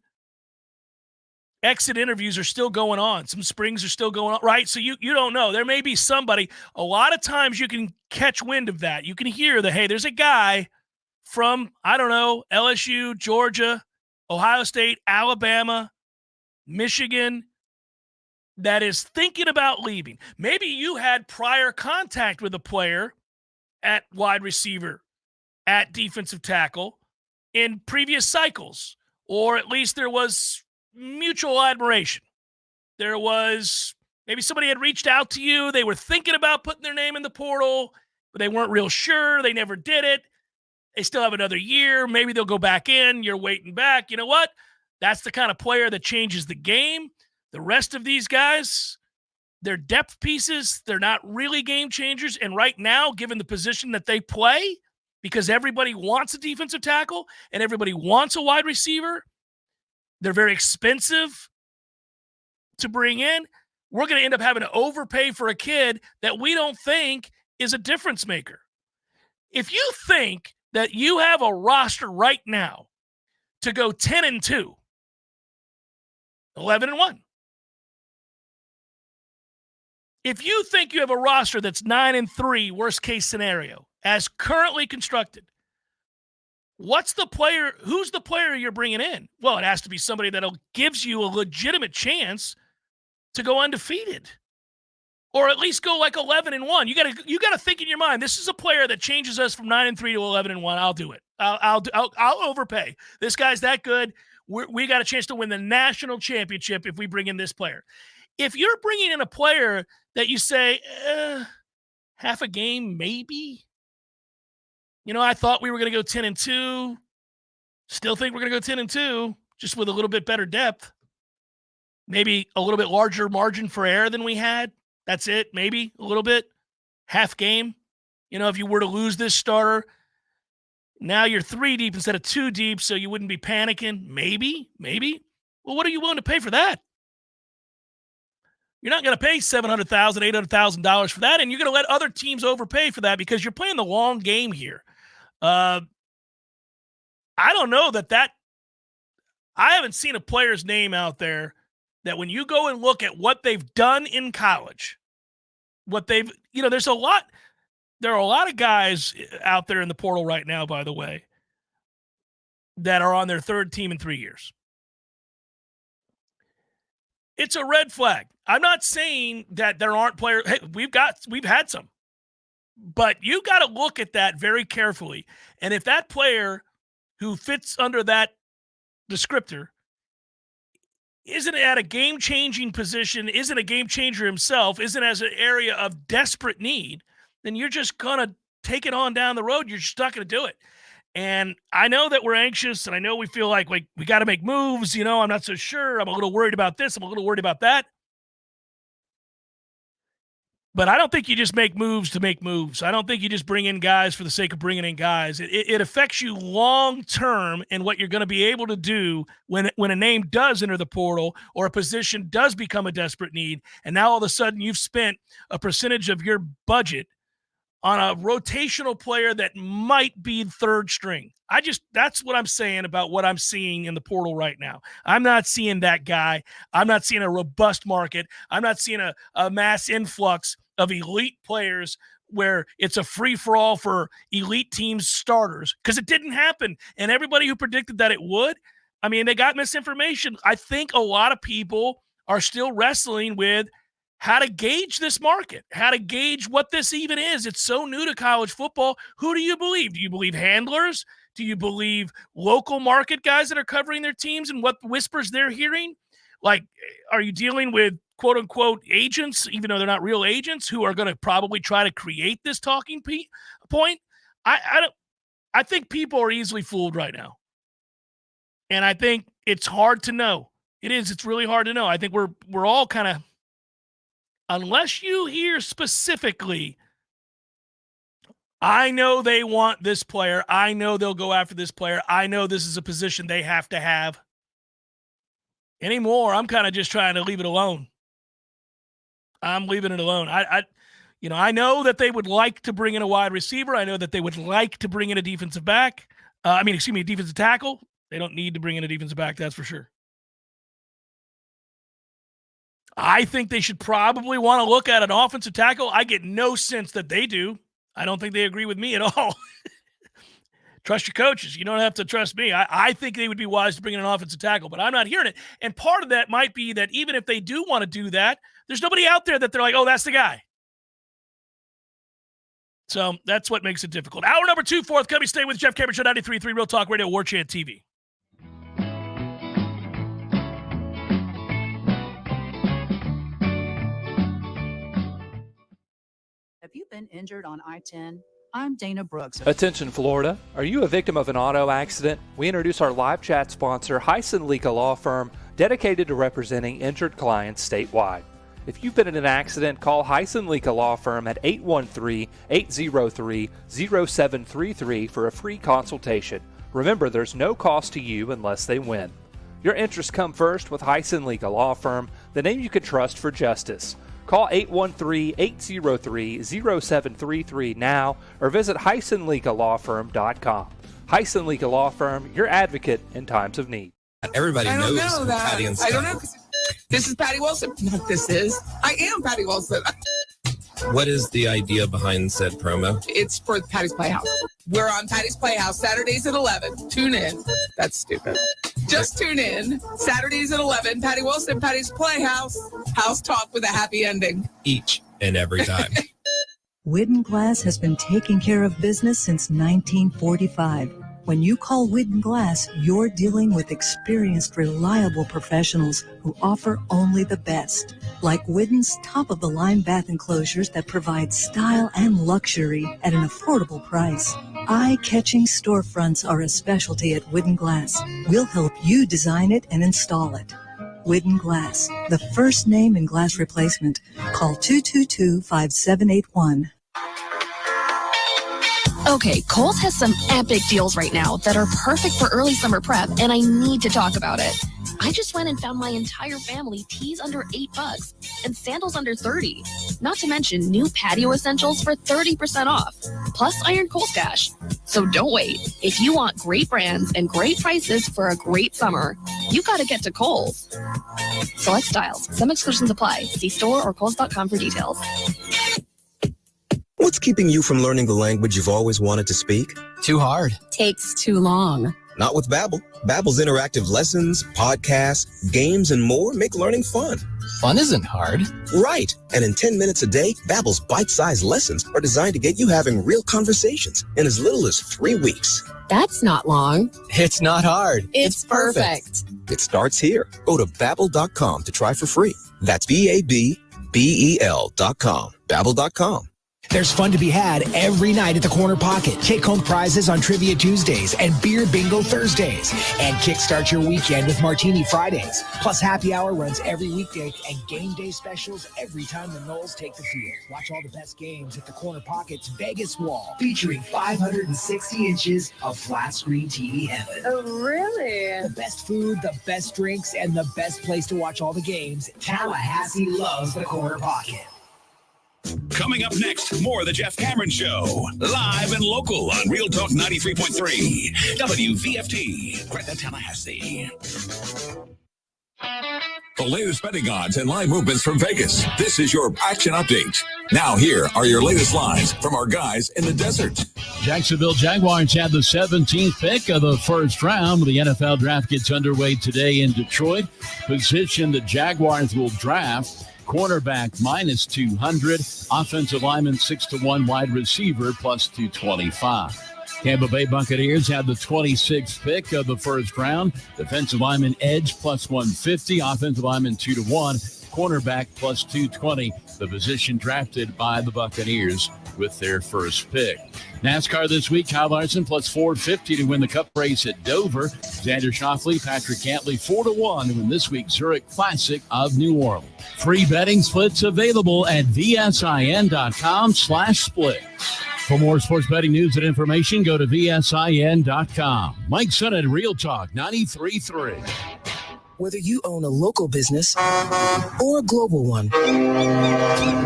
exit interviews are still going on. Some springs are still going on, right? So you don't know. There may be somebody. A lot of times you can catch wind of that. You can hear that, hey, there's a guy from, I don't know, LSU, Georgia, Ohio State, Alabama, Michigan, that is thinking about leaving. Maybe you had prior contact with a player at wide receiver, at defensive tackle in previous cycles, or at least there was mutual admiration. There was maybe somebody had reached out to you. They were thinking about putting their name in the portal, but they weren't real sure. They never did it. They still have another year. Maybe they'll go back in. You're waiting back. You know what? That's the kind of player that changes the game. The rest of these guys, they're depth pieces. They're not really game changers. And right now, given the position that they play, because everybody wants a defensive tackle and everybody wants a wide receiver, they're very expensive to bring in. We're going to end up having to overpay for a kid that we don't think is a difference maker. If you think that you have a roster right now to go 10-2, 11-1. If you think you have a roster that's 9-3, worst case scenario, as currently constructed, who's the player you're bringing in? Well, it has to be somebody that gives you a legitimate chance to go undefeated, or at least go like 11-1. You got to think in your mind, this is a player that changes us from 9-3 to 11-1. I'll do it. I'll overpay. This guy's that good. We got a chance to win the national championship if we bring in this player. If you're bringing in a player that you say, half a game, maybe. I thought we were going to go 10-2. Still think we're going to go 10-2, just with a little bit better depth. Maybe a little bit larger margin for error than we had. That's it. Maybe a little bit. Half game. If you were to lose this starter, now you're 3 deep instead of 2 deep, so you wouldn't be panicking. Maybe. Well, what are you willing to pay for that? You're not going to pay $700,000, $800,000 for that, and you're going to let other teams overpay for that because you're playing the long game here. I don't know that I haven't seen a player's name out there that when you go and look at what they've done in college, there are a lot of guys out there in the portal right now, by the way, that are on their 3rd team in 3 years. It's a red flag. I'm not saying that there aren't players. Hey, we've had some, but you got to look at that very carefully. And if that player who fits under that descriptor isn't at a game-changing position, isn't a game changer himself, isn't as an area of desperate need, then you're just going to take it on down the road. You're just not going to do it. And I know that we're anxious, and I know we feel like we got to make moves. I'm not so sure. I'm a little worried about this. I'm a little worried about that. But I don't think you just make moves to make moves. I don't think you just bring in guys for the sake of bringing in guys. It affects you long-term in what you're going to be able to do when a name does enter the portal or a position does become a desperate need, and now all of a sudden you've spent a percentage of your budget on a rotational player that might be 3rd string. That's what I'm saying about what I'm seeing in the portal right now. I'm not seeing that guy. I'm not seeing a robust market. I'm not seeing a mass influx of elite players where it's a free-for-all for elite teams starters, because it didn't happen. And everybody who predicted that it would, they got misinformation. I think a lot of people are still wrestling with how to gauge this market, how to gauge what this even is. It's so new to college football. Who do you believe? Do you believe handlers? Do you believe local market guys that are covering their teams and what whispers they're hearing? Like, are you dealing with quote unquote agents, even though they're not real agents, who are going to probably try to create this talking point? I think people are easily fooled right now. And I think it's hard to know. It is. It's really hard to know. I think we're all kind of, unless you hear specifically, I know they want this player. I know they'll go after this player. I know this is a position they have to have. Anymore, I'm kind of just trying to leave it alone. I'm leaving it alone. I know that they would like to bring in a wide receiver. I know that they would like to bring in a defensive back. A defensive tackle. They don't need to bring in a defensive back, that's for sure. I think they should probably want to look at an offensive tackle. I get no sense that they do. I don't think they agree with me at all. Trust your coaches. You don't have to trust me. I think they would be wise to bring in an offensive tackle, but I'm not hearing it. And part of that might be that even if they do want to do that, there's nobody out there that they're like, oh, that's the guy. So that's what makes it difficult. Hour number 2 forthcoming. Stay with Jeff Cameron Show, 93.3 Real Talk Radio, Warchant TV. Have you been injured on I-10? I'm Dana Brooks. Attention, Florida. Are you a victim of an auto accident? We introduce our live chat sponsor, Hyson Leaka Law Firm, dedicated to representing injured clients statewide. If you've been in an accident, call Hyson Leaka Law Firm at 813-803-0733 for a free consultation. Remember, there's no cost to you unless they win. Your interests come first with Hyson Leaka Law Firm, the name you can trust for justice. Call 813-803-0733 now or visit HysonLeakaLawFirm.com. Hyson Leaka Law Firm, your advocate in times of need. Everybody knows that. Patty and I don't know. This is Patty Wilson. I am Patty Wilson. What is the idea behind said promo? It's for Patty's Playhouse. We're on Patty's Playhouse Saturdays at 11. Tune in. That's stupid. Just tune in. Saturdays at 11. Patty Wilson, Patty's Playhouse. House talk with a happy ending. Each and every time. Widden Glass has been taking care of business since 1945. When you call Widden Glass, you're dealing with experienced, reliable professionals who offer only the best. Like Widden's top-of-the-line bath enclosures that provide style and luxury at an affordable price. Eye-catching storefronts are a specialty at Widden Glass. We'll help you design it and install it. Widden Glass, the first name in glass replacement. Call 222-5781. Okay, Kohl's has some epic deals right now that are perfect for early summer prep, and I need to talk about it. I just went and found my entire family tees under $8 and sandals under $30. Not to mention new patio essentials for 30% off, plus Iron Kohl stash. So don't wait. If you want great brands and great prices for a great summer, you got to get to Kohl's. Select styles. Some exclusions apply. See store or Kohls.com for details. What's keeping you from learning the language you've always wanted to speak? Too hard. Takes too long. Not with Babbel. Babbel's interactive lessons, podcasts, games, and more make learning fun. Fun isn't hard. Right. And in 10 minutes a day, Babbel's bite-sized lessons are designed to get you having real conversations in as little as 3 weeks. That's not long. It's not hard. It's perfect. It starts here. Go to Babbel.com to try for free. That's Babbel.com. Babbel.com. There's fun to be had every night at the Corner Pocket. Take-home prizes on Trivia Tuesdays and Beer Bingo Thursdays. And kickstart your weekend with Martini Fridays. Plus, happy hour runs every weekday and game day specials every time the Noles take the field. Watch all the best games at the Corner Pocket's Vegas Wall, featuring 560 inches of flat-screen TV heaven. Oh, really? The best food, the best drinks, and the best place to watch all the games. Tallahassee loves the Corner Pocket. Coming up next, more of the Jeff Cameron Show. Live and local on Real Talk 93.3. WVFT, Greta, Tallahassee. The latest betting odds and live movements from Vegas. This is your action update. Now here are your latest lines from our guys in the desert. Jacksonville Jaguars had the 17th pick of the first round. The NFL draft gets underway today in Detroit. Position the Jaguars will draft Cornerback minus 200. Offensive lineman 6-1. Wide receiver plus 225. Tampa Bay Buccaneers have the 26th pick of the first round. Defensive lineman edge plus 150. Offensive lineman 2-1. Cornerback plus 220. The position drafted by the Buccaneers with their first pick. NASCAR this week, Kyle Larson plus 450 to win the Cup race at Dover. Xander Schauffele, Patrick Cantley 4-1 to win this week's Zurich Classic of New Orleans. Free betting splits available at vsin.com/split. For more sports betting news and information, go to vsin.com. Mike Son at Real Talk 93.3. Whether you own a local business or a global one,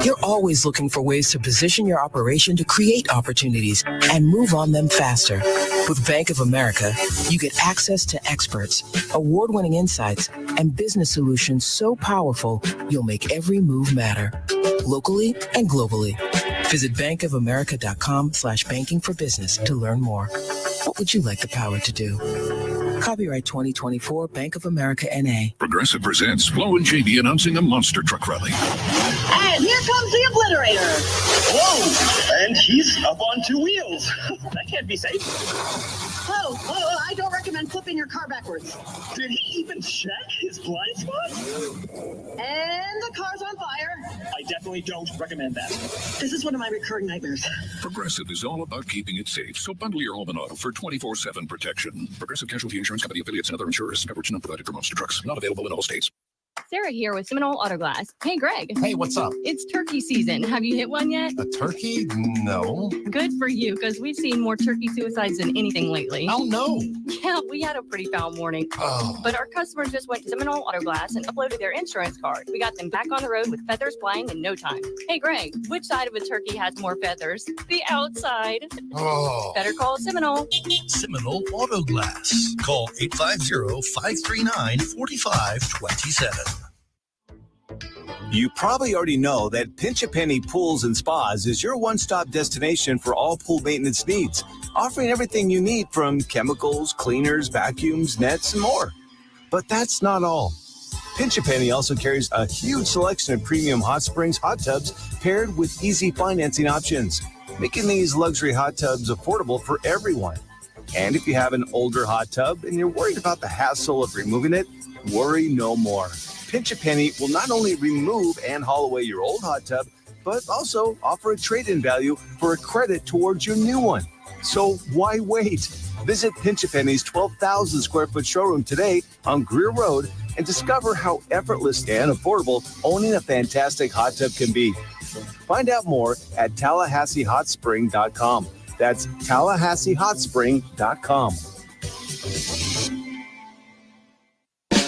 you're always looking for ways to position your operation to create opportunities and move on them faster. With Bank of America, you get access to experts, award-winning insights, and business solutions so powerful, you'll make every move matter, locally and globally. Visit bankofamerica.com/banking for business to learn more. What would you like the power to do? Copyright 2024 Bank of America N.A. Progressive presents Flo and JD announcing a monster truck rally. And here comes the Obliterator. Whoa! And he's up on two wheels. That can't be safe. Oh, I don't recommend flipping your car backwards. Did he even check his blind spot? And the car's on fire. I definitely don't recommend that. This is one of my recurring nightmares. Progressive is all about keeping it safe, so bundle your home and auto for 24/7 protection. Progressive Casualty Insurance Company affiliates and other insurers. Coverage not provided for monster trucks. Not available in all states. Sarah here with Seminole Auto Glass. Hey, Greg. Hey, what's up? It's turkey season. Have you hit one yet? A turkey? No. Good for you, because we've seen more turkey suicides than anything lately. Oh, no. Yeah, we had a pretty foul morning. Oh. But our customers just went to Seminole Auto Glass and uploaded their insurance card. We got them back on the road with feathers flying in no time. Hey, Greg, which side of a turkey has more feathers? The outside. Oh. Better call Seminole. Seminole Auto Glass. Call 850-539-4527. You probably already know that Pinch a Penny Pools and Spas is your one-stop destination for all pool maintenance needs, offering everything you need from chemicals, cleaners, vacuums, nets, and more. But that's not all. Pinch a Penny also carries a huge selection of premium hot springs hot tubs paired with easy financing options, making these luxury hot tubs affordable for everyone. And if you have an older hot tub and you're worried about the hassle of removing it, worry no more. Pinch a Penny will not only remove and haul away your old hot tub, but also offer a trade-in value for a credit towards your new one. So why wait? Visit Pinch a Penny's 12,000 square foot showroom today on Greer Road and discover how effortless and affordable owning a fantastic hot tub can be. Find out more at TallahasseeHotSpring.com. That's TallahasseeHotSpring.com.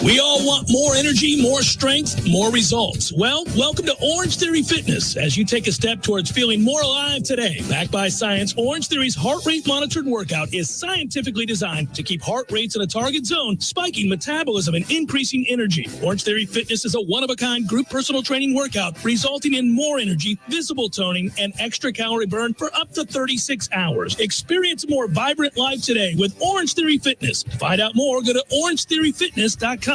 We all want more energy, more strength, more results. Well, welcome to Orange Theory Fitness as you take a step towards feeling more alive today. Backed by science, Orange Theory's heart rate monitored workout is scientifically designed to keep heart rates in a target zone, spiking metabolism and increasing energy. Orange Theory Fitness is a one-of-a-kind group personal training workout resulting in more energy, visible toning, and extra calorie burn for up to 36 hours. Experience a more vibrant life today with Orange Theory Fitness. To find out more, go to orangetheoryfitness.com.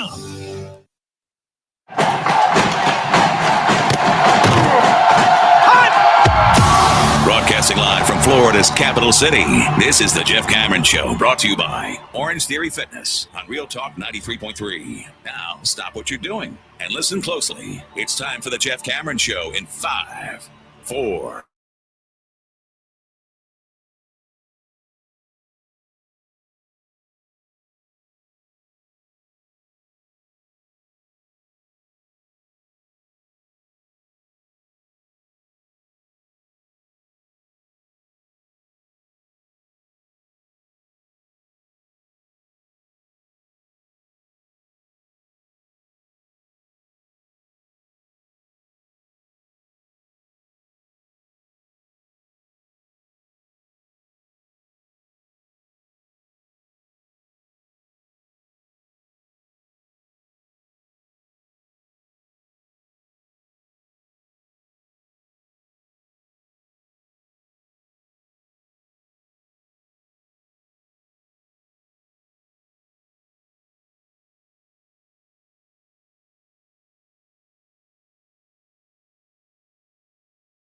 Broadcasting live from Florida's capital city, this is the Jeff Cameron Show, brought to you by Orange Theory Fitness on Real Talk 93.3. Now, stop what you're doing and listen closely. It's time for the Jeff Cameron Show in 5, 4,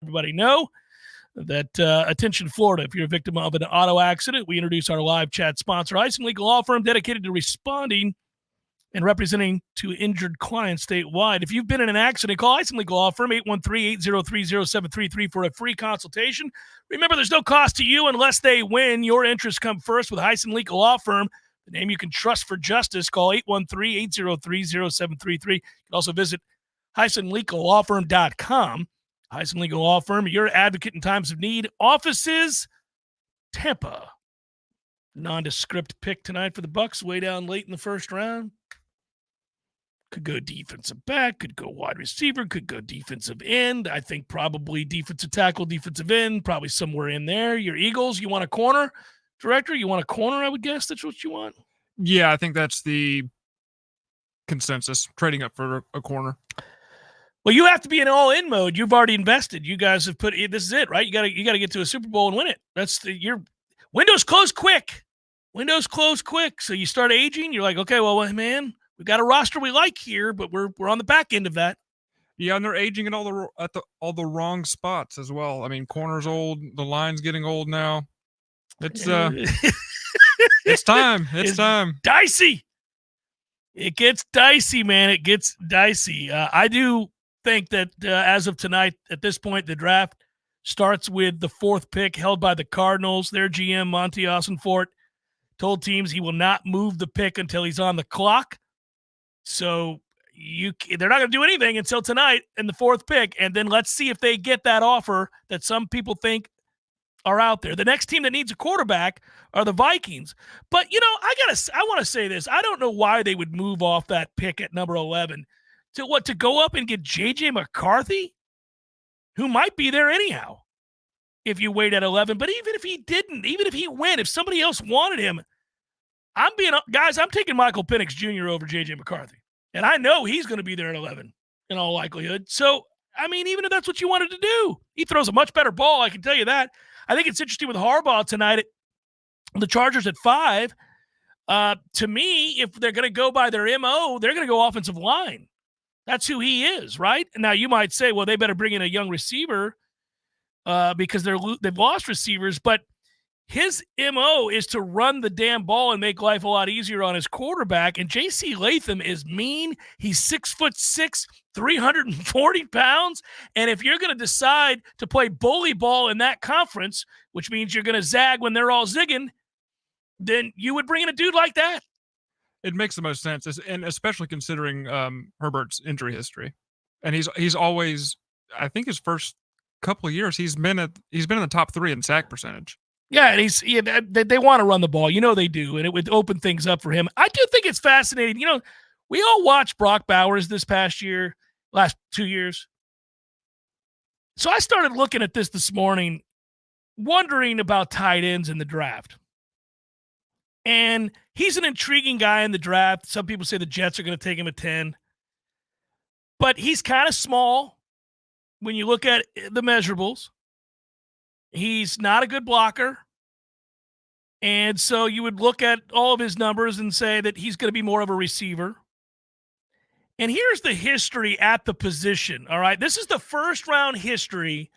everybody know that, attention, Florida, if you're a victim of an auto accident, we introduce our live chat sponsor, Heisen Legal Law Firm, dedicated to responding and representing to injured clients statewide. If you've been in an accident, call Heisen Legal Law Firm, 813-803-0733 for a free consultation. Remember, there's no cost to you unless they win. Your interests come first with Heisen Legal Law Firm, the name you can trust for justice. Call 813-803-0733. You can also visit HeisenLegalLawFirm.com. Heisen Legal Law Firm, your advocate in times of need. Offices, Tampa. Nondescript pick tonight for the Bucks, way down late in the first round. Could go defensive back, could go wide receiver, could go defensive end. I think probably defensive tackle, defensive end, probably somewhere in there. Your Eagles, you want a corner? Director, you want a corner, I would guess that's what you want? Yeah, I think that's the consensus, trading up for a corner. Well, you have to be in all-in mode. You've already invested. You guys have put – this is it, right? You got to get to a Super Bowl and win it. That's your – windows close quick. Windows close quick. So you start aging. You're like, okay, well, man, we've got a roster we like here, but we're on the back end of that. Yeah, and they're aging at all the wrong spots as well. I mean, corner's old. The line's getting old now. It's it's time. It's time. Dicey. It gets dicey, man. It gets dicey. I do think that as of tonight, at this point, the draft starts with the 4th pick held by the Cardinals. Their GM, Monty Ossenfort, told teams he will not move the pick until he's on the clock. So they're not going to do anything until tonight in the 4th pick, and then let's see if they get that offer that some people think are out there. The next team that needs a quarterback are the Vikings. But, I want to say this. I don't know why they would move off that pick at number 11 to go up and get J.J. McCarthy, who might be there anyhow if you wait at 11. But even if he didn't, even if he went, if somebody else wanted him, I'm taking Michael Penix Jr. over J.J. McCarthy. And I know he's going to be there at 11 in all likelihood. So, I mean, even if that's what you wanted to do, he throws a much better ball, I can tell you that. I think it's interesting with Harbaugh tonight, the Chargers at 5. To me, if they're going to go by their MO, they're going to go offensive line. That's who he is, right? Now, you might say, well, they better bring in a young receiver because they've lost receivers. But his MO is to run the damn ball and make life a lot easier on his quarterback. And J.C. Latham is mean. He's 6'6", 340 pounds. And if you're going to decide to play bully ball in that conference, which means you're going to zag when they're all zigging, then you would bring in a dude like that. It makes the most sense, and especially considering Herbert's injury history. And he's always, I think his first couple of years, he's been in the top 3 in sack percentage. Yeah, and they want to run the ball. They do, and it would open things up for him. I do think it's fascinating. We all watched Brock Bowers this past year, last 2 years. So I started looking at this morning, wondering about tight ends in the draft. And he's an intriguing guy in the draft. Some people say the Jets are going to take him at 10. But he's kind of small when you look at the measurables. He's not a good blocker. And so you would look at all of his numbers and say that he's going to be more of a receiver. And here's the history at the position, all right? This is the first-round history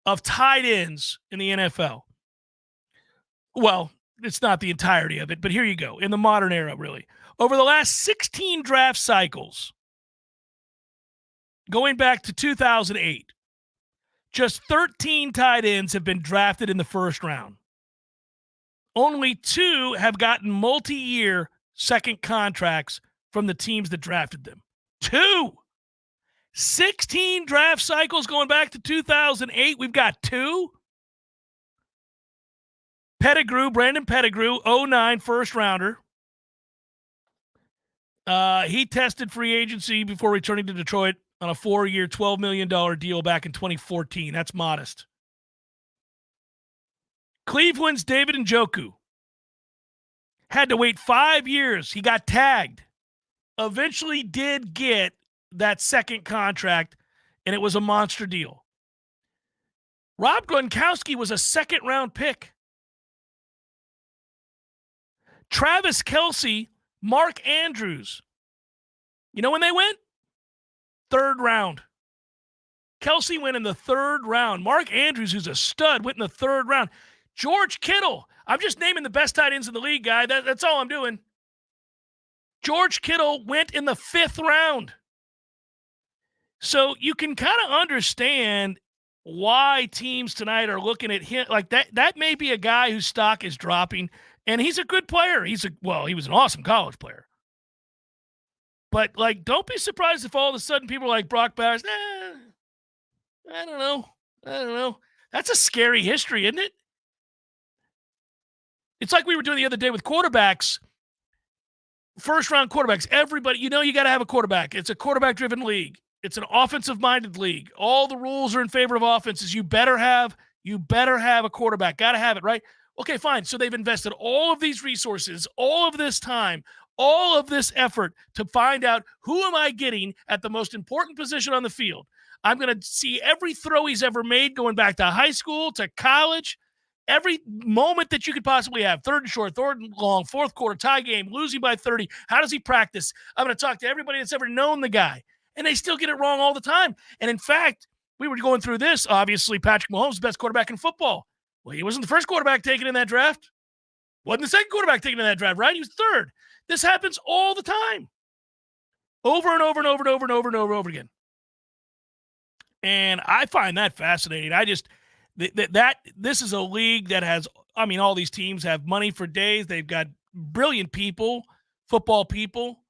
of tight ends in the NFL. Well, it's not the entirety of it, but here you go. In the modern era, really. Over the last 16 draft cycles, going back to 2008, just 13 tight ends have been drafted in the first round. Only 2 have gotten multi-year second contracts from the teams that drafted them. 2. 16 draft cycles going back to 2008. We've got 2. Brandon Pettigrew, 2009 first rounder. He tested free agency before returning to Detroit on a 4-year, $12 million deal back in 2014. That's modest. Cleveland's David Njoku had to wait 5 years. He got tagged. Eventually did get that second contract, and it was a monster deal. Rob Gronkowski was a second-round pick. Travis Kelce, Mark Andrews. You know when they went? 3rd round. Kelsey went in the 3rd round. Mark Andrews, who's a stud, went in the 3rd round. George Kittle. I'm just naming the best tight ends in the league, guy. That's all I'm doing. George Kittle went in the 5th round. So you can kind of understand why teams tonight are looking at him like that. That may be a guy whose stock is dropping, and he's a good player. He was an awesome college player. But, like, don't be surprised if all of a sudden people are like Brock Bowers, I don't know. That's a scary history, isn't it? It's like we were doing the other day with quarterbacks. First-round quarterbacks. Everybody, you got to have a quarterback. It's a quarterback-driven league. It's an offensive-minded league. All the rules are in favor of offenses. You better have a quarterback. Got to have it, right? Okay, fine. So they've invested all of these resources, all of this time, all of this effort to find out who am I getting at the most important position on the field. I'm going to see every throw he's ever made going back to high school, to college, every moment that you could possibly have. 3rd and short, 3rd and long, 4th quarter, tie game, losing by 30. How does he practice? I'm going to talk to everybody that's ever known the guy. And they still get it wrong all the time. And in fact, we were going through this. Obviously, Patrick Mahomes is the best quarterback in football. Well, he wasn't the first quarterback taken in that draft. Wasn't the second quarterback taken in that draft, right? He was 3rd. This happens all the time. Over and over and over and over and over and over again. And I find that fascinating. I just this is a league that has, all these teams have money for days. They've got brilliant people, football people,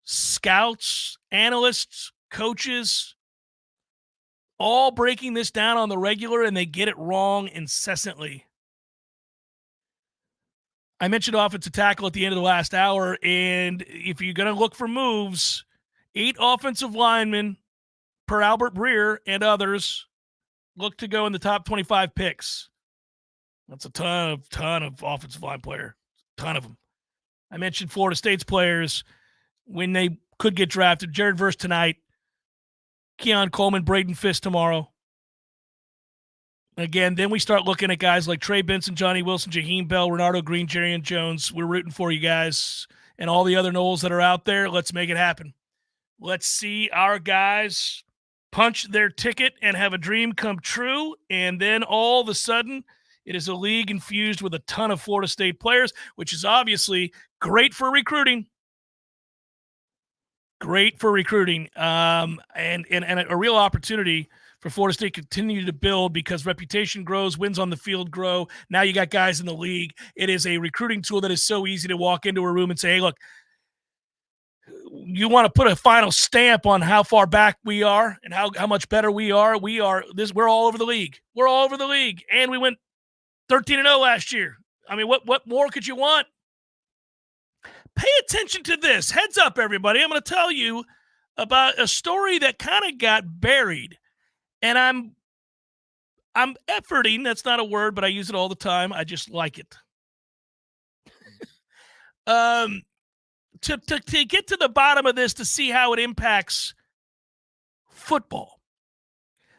scouts, analysts, coaches, all breaking this down on the regular, and they get it wrong incessantly. I mentioned offensive tackle at the end of the last hour, and if you're going to look for moves, 8 offensive linemen per Albert Breer and others look to go in the top 25 picks. That's a ton of offensive line player, ton of them. I mentioned Florida State's players when they could get drafted. Jared Verse tonight, Keon Coleman, Braden Fisk tomorrow. Again, then we start looking at guys like Trey Benson, Johnny Wilson, Jaheim Bell, Renardo Green, Jarian Jones. We're rooting for you guys and all the other Noles that are out there. Let's make it happen. Let's see our guys punch their ticket and have a dream come true. And then all of a sudden, it is a league infused with a ton of Florida State players, which is obviously great for recruiting. Great for recruiting. And a real opportunity for Florida State to continue to build because reputation grows, wins on the field grow. Now you got guys in the league. It is a recruiting tool that is so easy to walk into a room and say, hey, look, you want to put a final stamp on how far back we are and how much better we are. We're all over the league. We're all over the league. And we went 13-0 last year. What more could you want? Pay attention to this. Heads up, everybody. I'm going to tell you about a story that kind of got buried. And I'm efforting. That's not a word, but I use it all the time. I just like it. To get to the bottom of this, to see how it impacts football.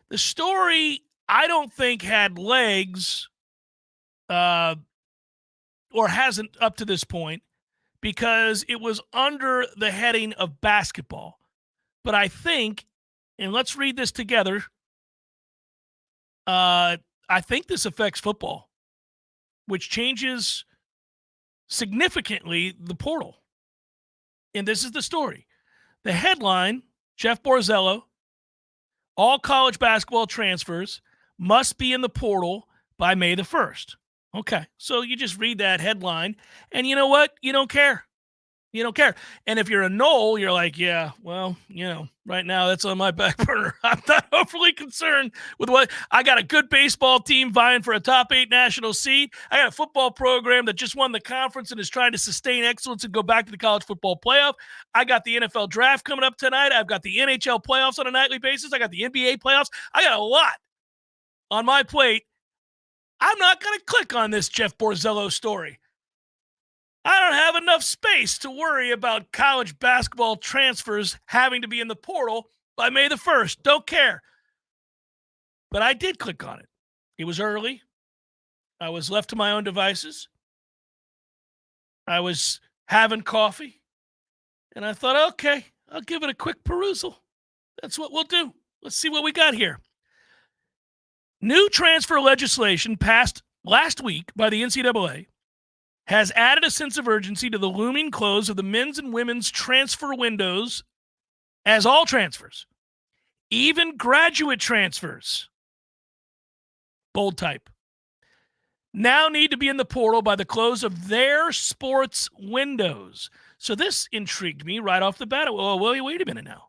The story, I don't think, had legs or hasn't up to this point because it was under the heading of basketball. But I think, and let's read this together, I think this affects football, which changes significantly the portal. And this is the story. The headline, Jeff Borzello, all college basketball transfers must be in the portal by May the 1st. Okay, so you just read that headline, and you know what? You don't care. You don't care. And if you're a Nole, you're like, yeah, well, right now that's on my back burner. I'm not overly concerned with what – I got a good baseball team vying for a top 8 national seed. I got a football program that just won the conference and is trying to sustain excellence and go back to the college football playoff. I got the NFL draft coming up tonight. I've got the NHL playoffs on a nightly basis. I got the NBA playoffs. I got a lot on my plate. I'm not going to click on this Jeff Borzello story. I don't have enough space to worry about college basketball transfers having to be in the portal by May the 1st. Don't care. But I did click on it. It was early. I was left to my own devices. I was having coffee. And I thought, okay, I'll give it a quick perusal. That's what we'll do. Let's see what we got here. New transfer legislation passed last week by the NCAA has added a sense of urgency to the looming close of the men's and women's transfer windows as all transfers, even graduate transfers, bold type, now need to be in the portal by the close of their sports windows. So this intrigued me right off the bat. Well, wait a minute now.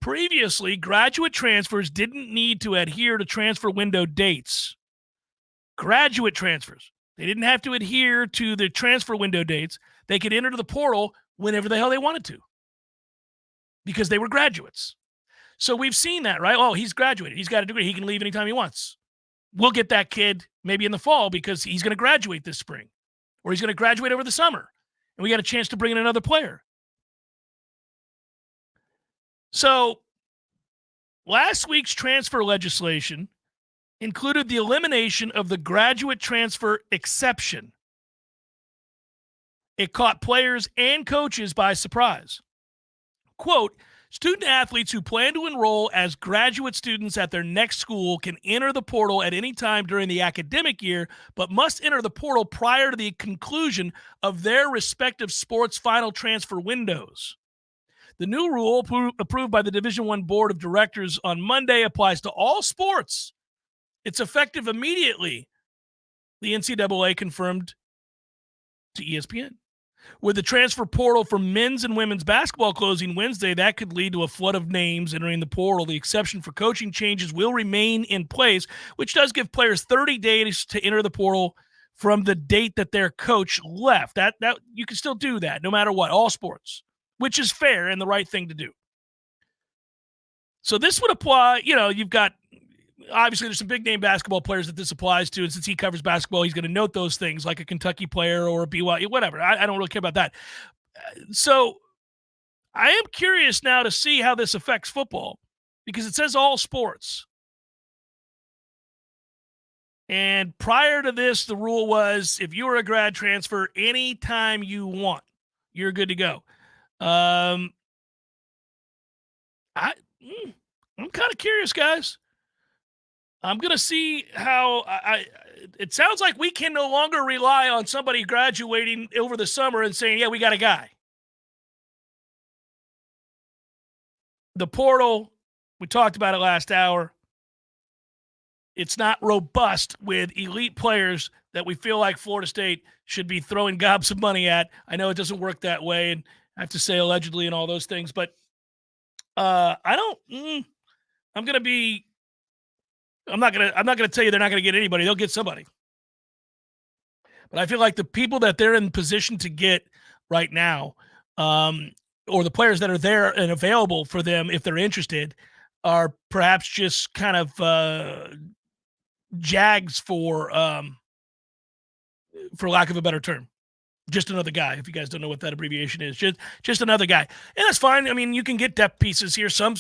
Previously, graduate transfers didn't need to adhere to transfer window dates. Graduate transfers, they didn't have to adhere to the transfer window dates. They could enter the portal whenever the hell they wanted to because they were graduates. So we've seen that, right? Oh, he's graduated. He's got a degree. He can leave anytime he wants. We'll get that kid maybe in the fall because he's going to graduate this spring or he's going to graduate over the summer. And we got a chance to bring in another player. So last week's transfer legislation included the elimination of the graduate transfer exception. It caught players and coaches by surprise. Quote, student athletes who plan to enroll as graduate students at their next school can enter the portal at any time during the academic year, but must enter the portal prior to the conclusion of their respective sports final transfer windows. The new rule, approved by the Division I Board of Directors on Monday, applies to all sports. It's effective immediately, the NCAA confirmed to ESPN. With the transfer portal for men's and women's basketball closing Wednesday, that could lead to a flood of names entering the portal. The exception for coaching changes will remain in place, which does give players 30 days to enter the portal from the date that their coach left. That you can still do that no matter what, all sports, which is fair and the right thing to do. So this would apply, you've got, obviously there's some big name basketball players that this applies to, and since he covers basketball, he's going to note those things like a Kentucky player or a BYU, whatever. I don't really care about that. So I am curious now to see how this affects football because it says all sports. And prior to this, the rule was if you were a grad transfer, anytime you want, you're good to go. I'm kind of curious, guys. I'm going to see how it sounds like we can no longer rely on somebody graduating over the summer and saying, yeah, we got a guy. The portal, we talked about it last hour. It's not robust with elite players that we feel like Florida State should be throwing gobs of money at. I know it doesn't work that way, and I have to say allegedly and all those things, but I'm not going to tell you they're not going to get anybody. They'll get somebody. But I feel like the people that they're in position to get right now, or the players that are there and available for them if they're interested, are perhaps just kind of jags for lack of a better term. Just another guy, if you guys don't know what that abbreviation is. Just another guy. And that's fine. I mean, you can get depth pieces here. Some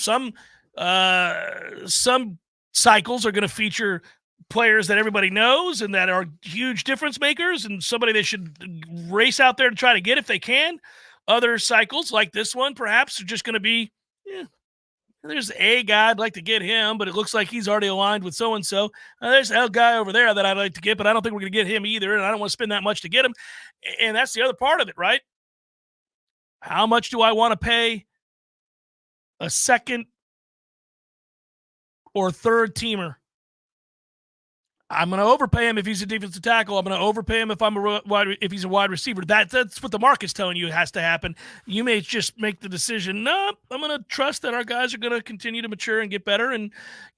cycles are going to feature players that everybody knows and that are huge difference makers and somebody they should race out there to try to get if they can. Other cycles like this one perhaps are just going to be, there's a guy I'd like to get him, but it looks like he's already aligned with so-and-so. There's a guy over there that I'd like to get, but I don't think we're going to get him either, and I don't want to spend that much to get him. And that's the other part of it, right? How much do I want to pay a second or third teamer? I'm going to overpay him if he's a defensive tackle. I'm going to overpay him if he's a wide receiver. That's what the market's telling you has to happen. You may just make the decision. No, I'm going to trust that our guys are going to continue to mature and get better. And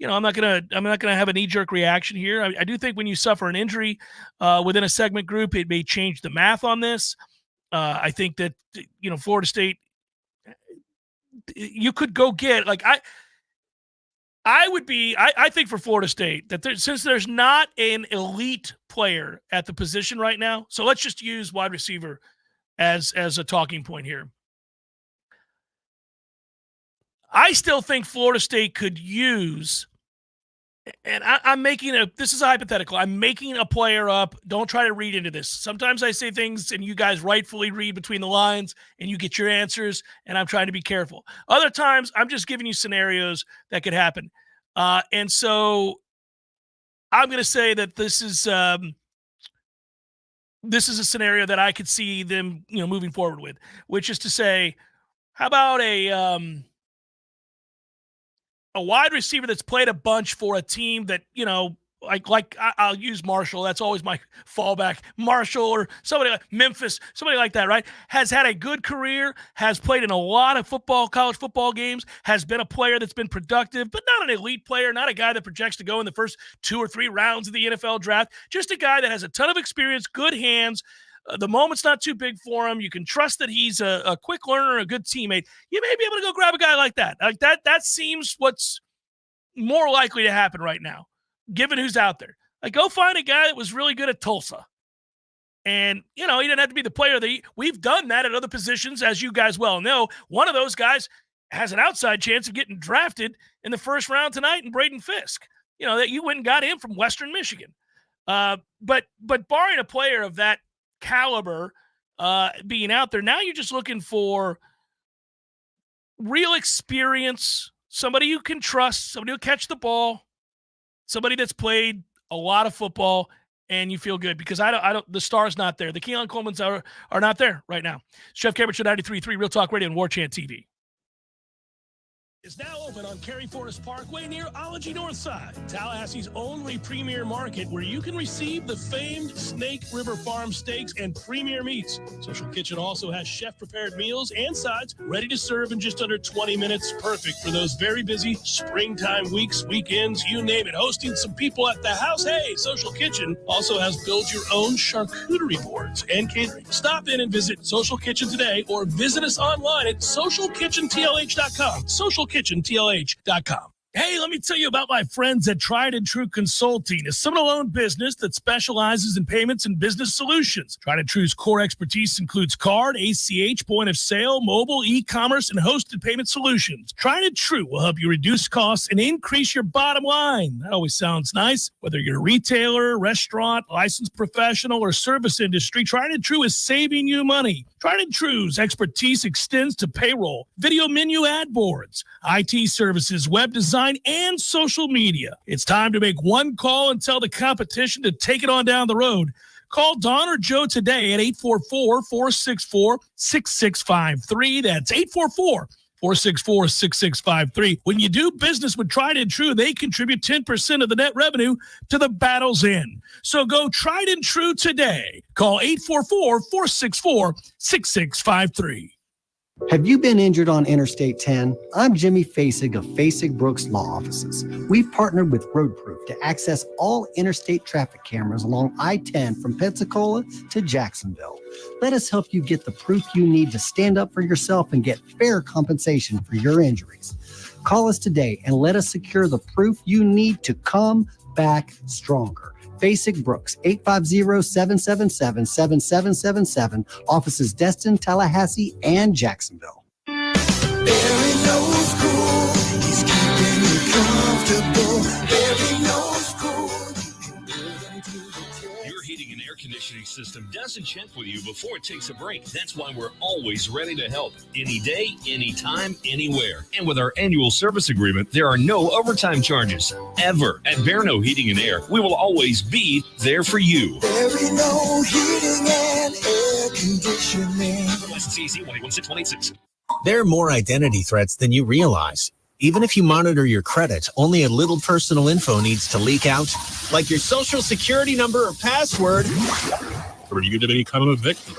I'm not going to have a knee-jerk reaction here. I do think when you suffer an injury within a segment group, it may change the math on this. I think that Florida State, you could go get I think for Florida State that since there's not an elite player at the position right now, so let's just use wide receiver as a talking point here. I still think Florida State could use and I'm making this is a hypothetical. I'm making a player up. Don't try to read into this. Sometimes I say things and you guys rightfully read between the lines and you get your answers, and I'm trying to be careful. Other times I'm just giving you scenarios that could happen. And so I'm going to say that this is a scenario that I could see them, moving forward with, which is to say, how about a wide receiver that's played a bunch for a team that, I'll use Marshall. That's always my fallback. Marshall or somebody like Memphis, somebody like that, right? Has had a good career, has played in a lot of college football games, has been a player that's been productive, but not an elite player, not a guy that projects to go in the first 2 or 3 rounds of the NFL draft. Just a guy that has a ton of experience, good hands. The moment's not too big for him. You can trust that he's a quick learner, a good teammate. You may be able to go grab a guy like that. That seems what's more likely to happen right now, given who's out there. Go find a guy that was really good at Tulsa. And, he didn't have to be the player we've done that at other positions, as you guys well know. One of those guys has an outside chance of getting drafted in the first round tonight in Braden Fisk. That you went and got him from Western Michigan. But barring a player of that caliber being out there, now you're just looking for real experience, somebody you can trust, somebody who'll catch the ball, somebody that's played a lot of football, and you feel good because I don't the star's not there. The Keon Coleman's are not there right now. Jeff Cameron Show 93.3 Real Talk Radio and Warchant TV is now open on Cary Forest Parkway near Ology Northside, Tallahassee's only premier market where you can receive the famed Snake River Farm steaks and premier meats. Social Kitchen also has chef-prepared meals and sides ready to serve in just under 20 minutes. Perfect for those very busy springtime weeks, weekends, you name it. Hosting some people at the house. Hey, Social Kitchen also has build-your-own charcuterie boards and catering. Stop in and visit Social Kitchen today or visit us online at socialkitchentlh.com. socialkitchentlh.com. Hey, let me tell you about my friends at Tried and True Consulting, a Seminole-owned business that specializes in payments and business solutions. Tried and True's core expertise includes card, ACH, point of sale, mobile, e-commerce, and hosted payment solutions. Tried and True will help you reduce costs and increase your bottom line. That always sounds nice. Whether you're a retailer, restaurant, licensed professional, or service industry, Tried and True is saving you money. Tried and True's expertise extends to payroll, video menu ad boards, IT services, web design, and social media. It's time to make one call and tell the competition to take it on down the road. Call Don or Joe today at 844-464-6653. That's 844-464-6653. When you do business with Tried and True, they contribute 10% of the net revenue to the battle's end. So go Tried and True today. Call 844-464-6653. Have you been injured on Interstate 10? I'm Jimmy Fasig of Fasig Brooks Law Offices. We've partnered with RoadProof to access all interstate traffic cameras along I-10 from Pensacola to Jacksonville. Let us help you get the proof you need to stand up for yourself and get fair compensation for your injuries. Call us today and let us secure the proof you need to come back stronger. Fasig Brooks, 850-777-7777. Offices Destin, Tallahassee, and Jacksonville. Barry knows cool. He's keeping you comfortable. Barry knows cool. Your heating and air conditioning system doesn't check with you before it takes a break. That's why we're always ready to help. Any day, anytime, anywhere. And with our annual service agreement, there are no overtime charges. Ever. At Berno Heating and Air, we will always be there for you. Barry knows heating and air conditioning. License CC 116186. There are more identity threats than you realize. Even if you monitor your credit, only a little personal info needs to leak out, like your social security number or password. Are you going to become a victim?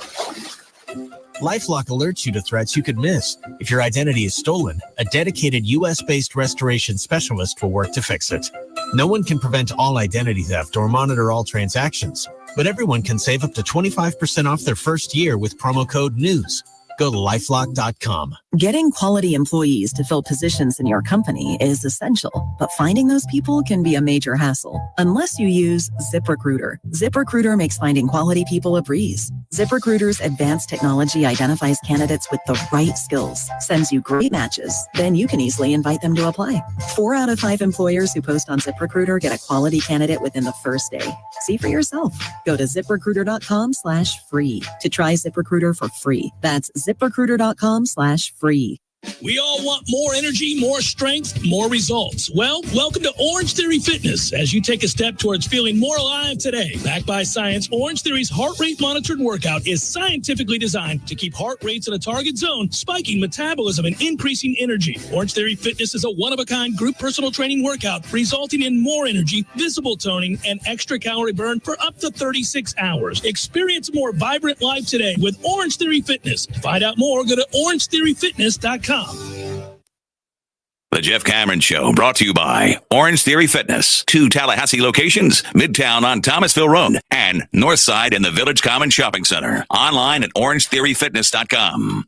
LifeLock alerts you to threats you could miss. If your identity is stolen, a dedicated U.S.-based restoration specialist will work to fix it. No one can prevent all identity theft or monitor all transactions, but everyone can save up to 25% off their first year with promo code NEWS. Go to lifelock.com. Getting quality employees to fill positions in your company is essential, but finding those people can be a major hassle unless you use ZipRecruiter. ZipRecruiter makes finding quality people a breeze. ZipRecruiter's advanced technology identifies candidates with the right skills, sends you great matches, then you can easily invite them to apply. 4 out of 5 employers who post on ZipRecruiter get a quality candidate within the first day. See for yourself. Go to ZipRecruiter.com/free to try ZipRecruiter for free. That's ZipRecruiter.com/free. We all want more energy, more strength, more results. Well, welcome to Orange Theory Fitness as you take a step towards feeling more alive today. Backed by science, Orange Theory's heart rate monitored workout is scientifically designed to keep heart rates in a target zone, spiking metabolism and increasing energy. Orange Theory Fitness is a one-of-a-kind group personal training workout resulting in more energy, visible toning, and extra calorie burn for up to 36 hours. Experience a more vibrant life today with Orange Theory Fitness. To find out more, go to orangetheoryfitness.com. The Jeff Cameron Show, brought to you by Orange Theory Fitness. 2 Tallahassee locations, Midtown on Thomasville Road and Northside in the Village Common Shopping Center. Online at orangetheoryfitness.com.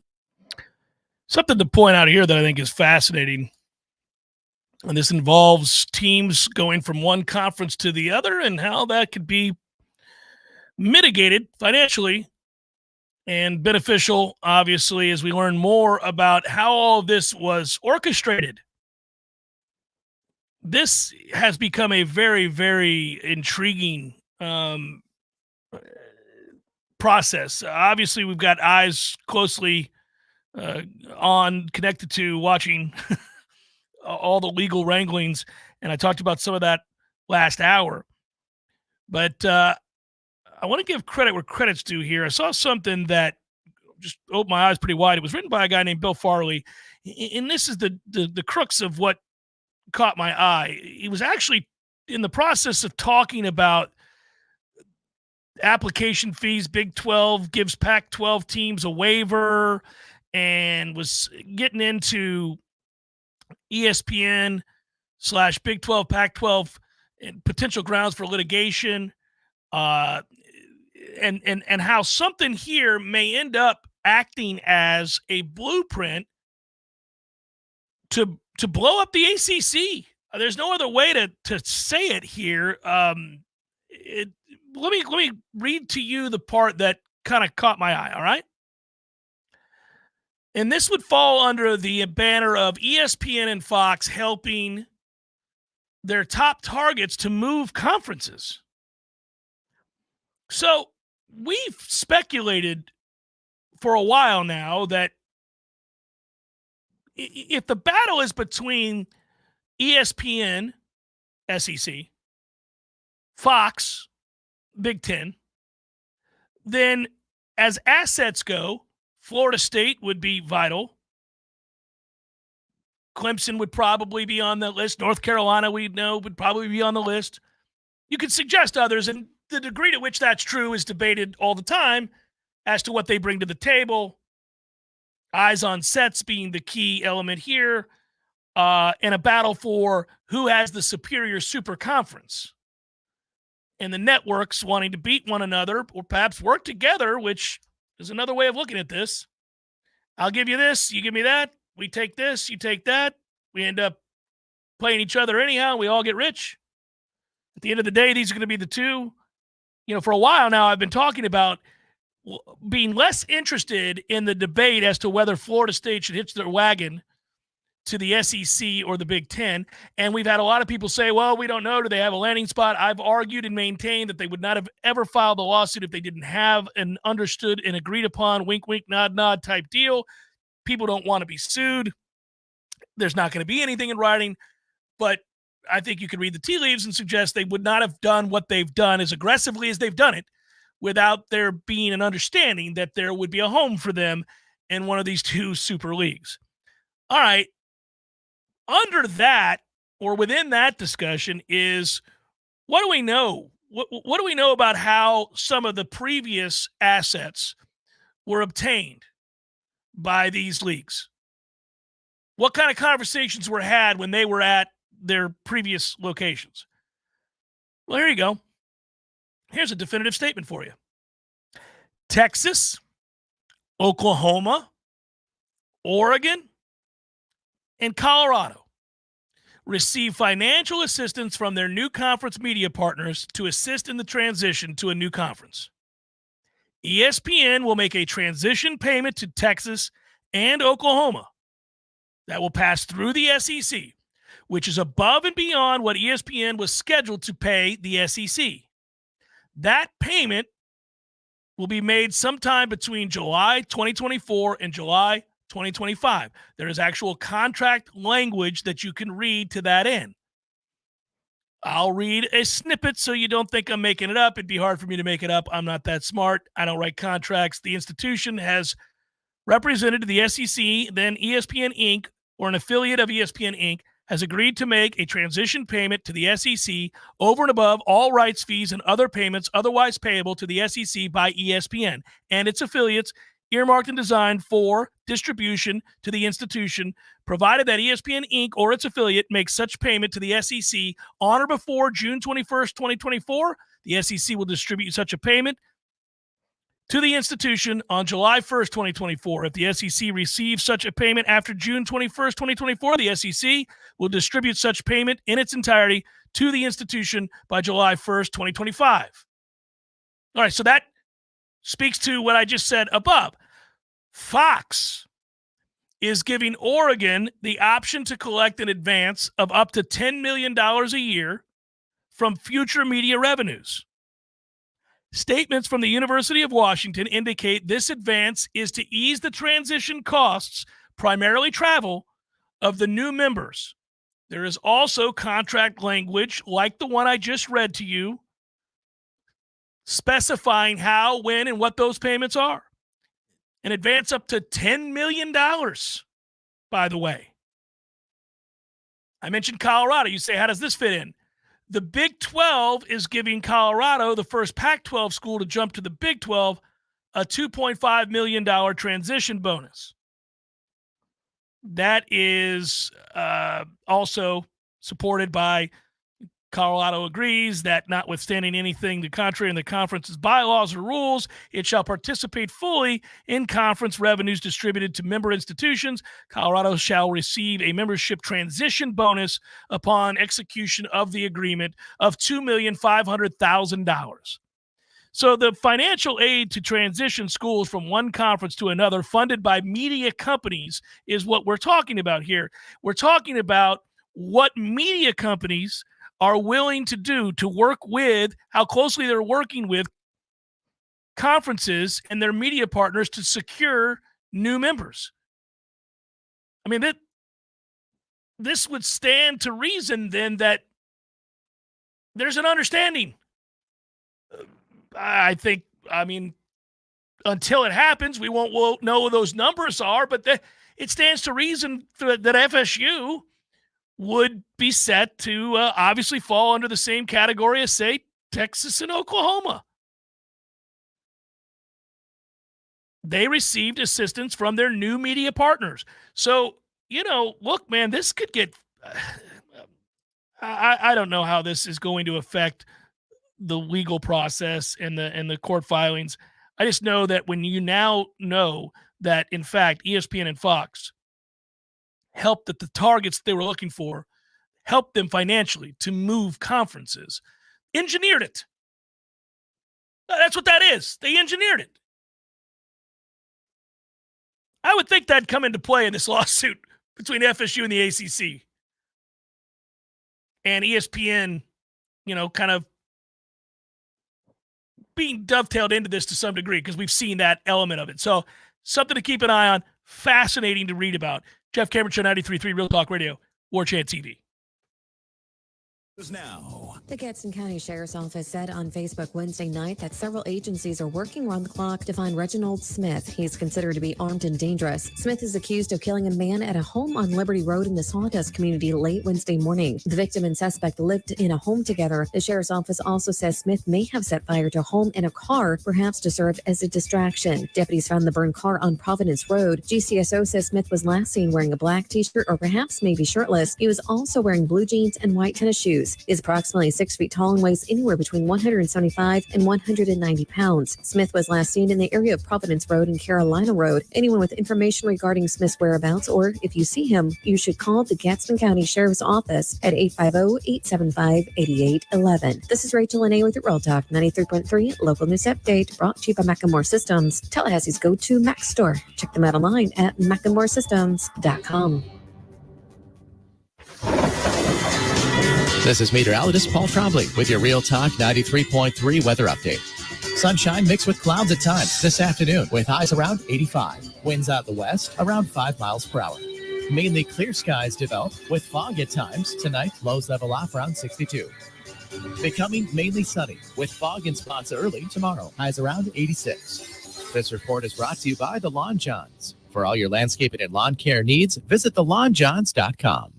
Something to point out here that I think is fascinating, and this involves teams going from one conference to the other and how that could be mitigated financially and beneficial, obviously, as we learn more about how all of this was orchestrated. This has become a very, very intriguing process. Obviously, we've got eyes closely connected to watching all the legal wranglings, and I talked about some of that last hour. But I want to give credit where credit's due here. I saw something that just opened my eyes pretty wide. It was written by a guy named Bill Farley, and this is the crux of what caught my eye. He was actually in the process of talking about application fees. Big 12 gives Pac-12 teams a waiver, and was getting into ESPN/Big 12, Pac-12 and potential grounds for litigation. And how something here may end up acting as a blueprint to blow up the ACC. There's no other way to say it here. Let me read to you the part that kind of caught my eye. All right. And this would fall under the banner of ESPN and Fox helping their top targets to move conferences. So we've speculated for a while now that if the battle is between ESPN, SEC, Fox, Big Ten, then as assets go, Florida State would be vital. Clemson would probably be on the list. North Carolina, we know, would probably be on the list. You could suggest others, and the degree to which that's true is debated all the time as to what they bring to the table. Eyes on sets being the key element here, and a battle for who has the superior super conference. And the networks wanting to beat one another or perhaps work together, which is another way of looking at this. I'll give you this, you give me that. We take this, you take that. We end up playing each other anyhow. We all get rich. At the end of the day, these are going to be the two. For a while now, I've been talking about being less interested in the debate as to whether Florida State should hitch their wagon to the SEC or the Big Ten. And we've had a lot of people say, well, we don't know. Do they have a landing spot? I've argued and maintained that they would not have ever filed a lawsuit if they didn't have an understood and agreed upon wink, wink, nod, nod type deal. People don't want to be sued. There's not going to be anything in writing, but I think you could read the tea leaves and suggest they would not have done what they've done as aggressively as they've done it without there being an understanding that there would be a home for them in one of these two super leagues. All right. Under that, or within that discussion, is what do we know? What do we know about how some of the previous assets were obtained by these leagues? What kind of conversations were had when they were at their previous locations? Well, here you go. Here's a definitive statement for you. Texas, Oklahoma, Oregon, and Colorado receive financial assistance from their new conference media partners to assist in the transition to a new conference. ESPN will make a transition payment to Texas and Oklahoma that will pass through the SEC, which is above and beyond what ESPN was scheduled to pay the SEC. That payment will be made sometime between July 2024 and July 2025. There is actual contract language that you can read to that end. I'll read a snippet so you don't think I'm making it up. It'd be hard for me to make it up. I'm not that smart. I don't write contracts. The institution has represented to the SEC, then ESPN Inc., or an affiliate of ESPN Inc., has agreed to make a transition payment to the SEC over and above all rights fees and other payments otherwise payable to the SEC by ESPN and its affiliates, earmarked and designed for distribution to the institution, provided that ESPN Inc. or its affiliate makes such payment to the SEC on or before June 21st, 2024. The SEC will distribute such a payment to the institution on July 1st, 2024. If the SEC receives such a payment after June 21st, 2024, the SEC will distribute such payment in its entirety to the institution by July 1st, 2025. All right, so that speaks to what I just said above. Fox is giving Oregon the option to collect an advance of up to $10 million a year from future media revenues. Statements from the University of Washington indicate this advance is to ease the transition costs, primarily travel, of the new members. There is also contract language, like the one I just read to you, specifying how, when, and what those payments are. An advance up to $10 million, by the way. I mentioned Colorado. You say, how does this fit in? The Big 12 is giving Colorado, the first Pac-12 school to jump to the Big 12, a $2.5 million transition bonus. That is also supported by Colorado agrees that notwithstanding anything the contrary in the conference's bylaws or rules, it shall participate fully in conference revenues distributed to member institutions. Colorado shall receive a membership transition bonus upon execution of the agreement of $2,500,000. So the financial aid to transition schools from one conference to another funded by media companies is what we're talking about here. We're talking about what media companies are willing to do to work with, how closely they're working with conferences and their media partners to secure new members. I mean, this would stand to reason then that there's an understanding. I think, until it happens, we won't know what those numbers are, but it stands to reason that FSU would be set to obviously fall under the same category as, say, Texas and Oklahoma. They received assistance from their new media partners. So, look, man, this could get I don't know how this is going to affect the legal process and the court filings. I just know that when you now know that, in fact, ESPN and Fox helped that the targets they were looking for, helped them financially to move conferences, engineered it. That's what that is. They engineered it. I would think that'd come into play in this lawsuit between FSU and the ACC. And ESPN, kind of being dovetailed into this to some degree because we've seen that element of it. So something to keep an eye on. Fascinating to read about. Jeff Cameron Show, 93.3 Real Talk Radio, Warchant TV. Now, the Gadsden County Sheriff's Office said on Facebook Wednesday night that several agencies are working around the clock to find Reginald Smith. He's considered to be armed and dangerous. Smith is accused of killing a man at a home on Liberty Road in the Sawdust community late Wednesday morning. The victim and suspect lived in a home together. The Sheriff's Office also says Smith may have set fire to a home and a car, perhaps to serve as a distraction. Deputies found the burned car on Providence Road. GCSO says Smith was last seen wearing a black t-shirt or perhaps maybe shirtless. He was also wearing blue jeans and white tennis shoes. Is approximately approximately 6 feet tall and weighs anywhere between 175 and 190 pounds. Smith was last seen in the area of Providence Road and Carolina Road. Anyone with information regarding Smith's whereabouts, or if you see him, you should call the Gadsden County Sheriff's Office at 850-875-8811. This is Rachel and A with Real Talk 93.3 Local News Update, brought to you by Macklemore Systems, Tallahassee's go-to Mac store. Check them out online at MacklemoreSystems.com. This is meteorologist Paul Trombley with your Real Talk 93.3 weather update. Sunshine mixed with clouds at times this afternoon with highs around 85. Winds out the west around 5 miles per hour. Mainly clear skies develop with fog at times. Tonight, lows level off around 62. Becoming mainly sunny with fog in spots early tomorrow. Highs around 86. This report is brought to you by the Lawn Johns. For all your landscaping and lawn care needs, visit thelawnjohns.com.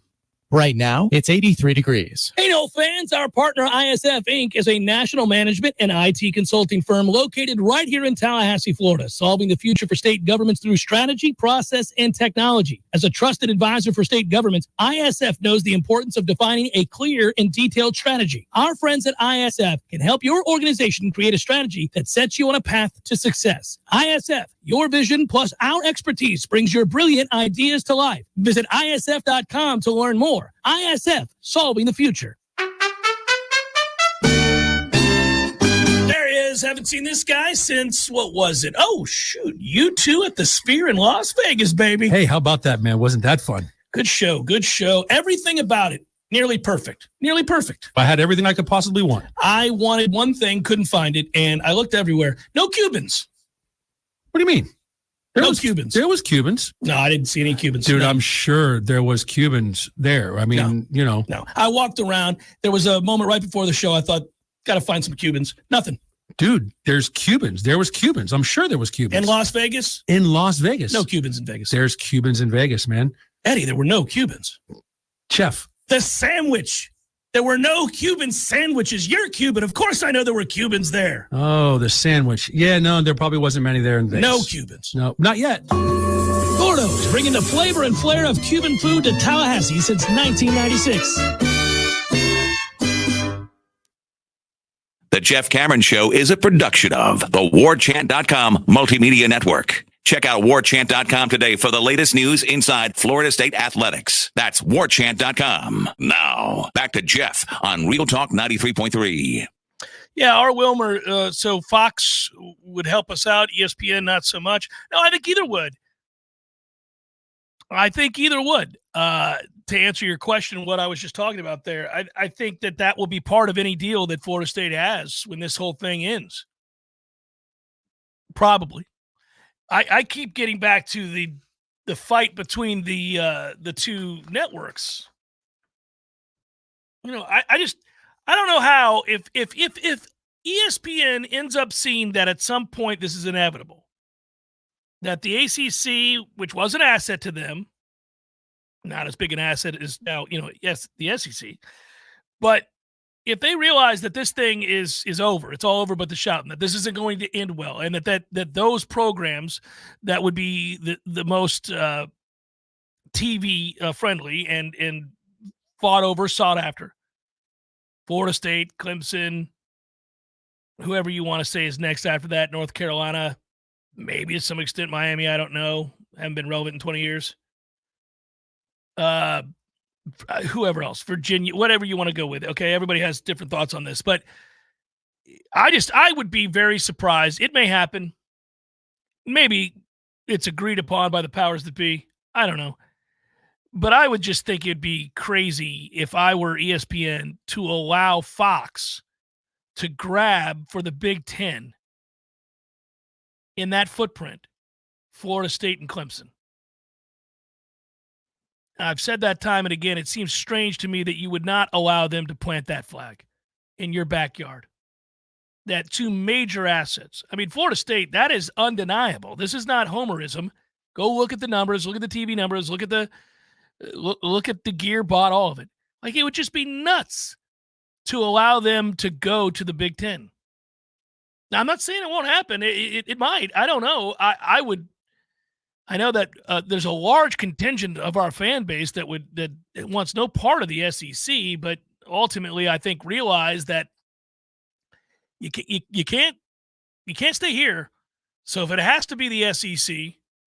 Right now, it's 83 degrees. Hey, no fans, our partner ISF Inc. is a national management and IT consulting firm located right here in Tallahassee, Florida, solving the future for state governments through strategy, process, and technology. As a trusted advisor for state governments, ISF knows the importance of defining a clear and detailed strategy. Our friends at ISF can help your organization create a strategy that sets you on a path to success. ISF, your vision plus our expertise brings your brilliant ideas to life. Visit ISF.com to learn more. ISF, solving the future. There he is. Haven't seen this guy since, what was it? Oh, shoot. U2 at the Sphere in Las Vegas, baby. Hey, how about that, man? Wasn't that fun? Good show. Good show. Everything about it. Nearly perfect. Nearly perfect. I had everything I could possibly want. I wanted one thing, couldn't find it, and I looked everywhere. No Cubans. What do you mean? No Cubans. There was Cubans. No, I didn't see any Cubans. Dude, no. I'm sure there was Cubans there. I mean, you know. No, I walked around. There was a moment right before the show. I thought, got to find some Cubans. Nothing. Dude, there's Cubans. There was Cubans. I'm sure there was Cubans. In Las Vegas? In Las Vegas. No Cubans in Vegas. There's Cubans in Vegas, man. Eddie, there were no Cubans. Chef. The sandwich. There were no Cuban sandwiches. You're Cuban. Of course I know there were Cubans there. Oh, the sandwich. Yeah, no, there probably wasn't many there in Vegas. No Cubans. No, not yet. Gordo's, bringing the flavor and flair of Cuban food to Tallahassee since 1996. The Jeff Cameron Show is a production of the Warchant.com Multimedia Network. Check out Warchant.com today for the latest news inside Florida State athletics. That's Warchant.com. Now, back to Jeff on Real Talk 93.3. Yeah, R. Wilmer, so Fox would help us out, ESPN not so much. No, I think either would. To answer your question, what I was just talking about there, I think that will be part of any deal that Florida State has when this whole thing ends. Probably. I keep getting back to the fight between the two networks. You know, I don't know how if ESPN ends up seeing that at some point this is inevitable, that the ACC, which was an asset to them, not as big an asset as now, yes, the SEC, but if they realize that this thing is over, it's all over but the shouting, that this isn't going to end well, and that those programs that would be the most TV friendly and fought over, sought after, Florida State, Clemson, whoever you want to say is next after that, North Carolina, maybe to some extent Miami, I don't know, haven't been relevant in 20 years. Whoever else, Virginia, whatever you want to go with. Okay, everybody has different thoughts on this, but I would be very surprised. It may happen. Maybe it's agreed upon by the powers that be. I don't know. But I would just think it'd be crazy if I were ESPN to allow Fox to grab for the Big Ten in that footprint, Florida State and Clemson. I've said that time and again, it seems strange to me that you would not allow them to plant that flag in your backyard. That two major assets. I mean, Florida State, that is undeniable. This is not homerism. Go look at the numbers, look at the TV numbers, look at the gear bought, all of it. Like, it would just be nuts to allow them to go to the Big Ten. Now, I'm not saying it won't happen. It might. I don't know. I know that there's a large contingent of our fan base that wants no part of the SEC, but ultimately, I think, realize that you can't stay here. So if it has to be the SEC,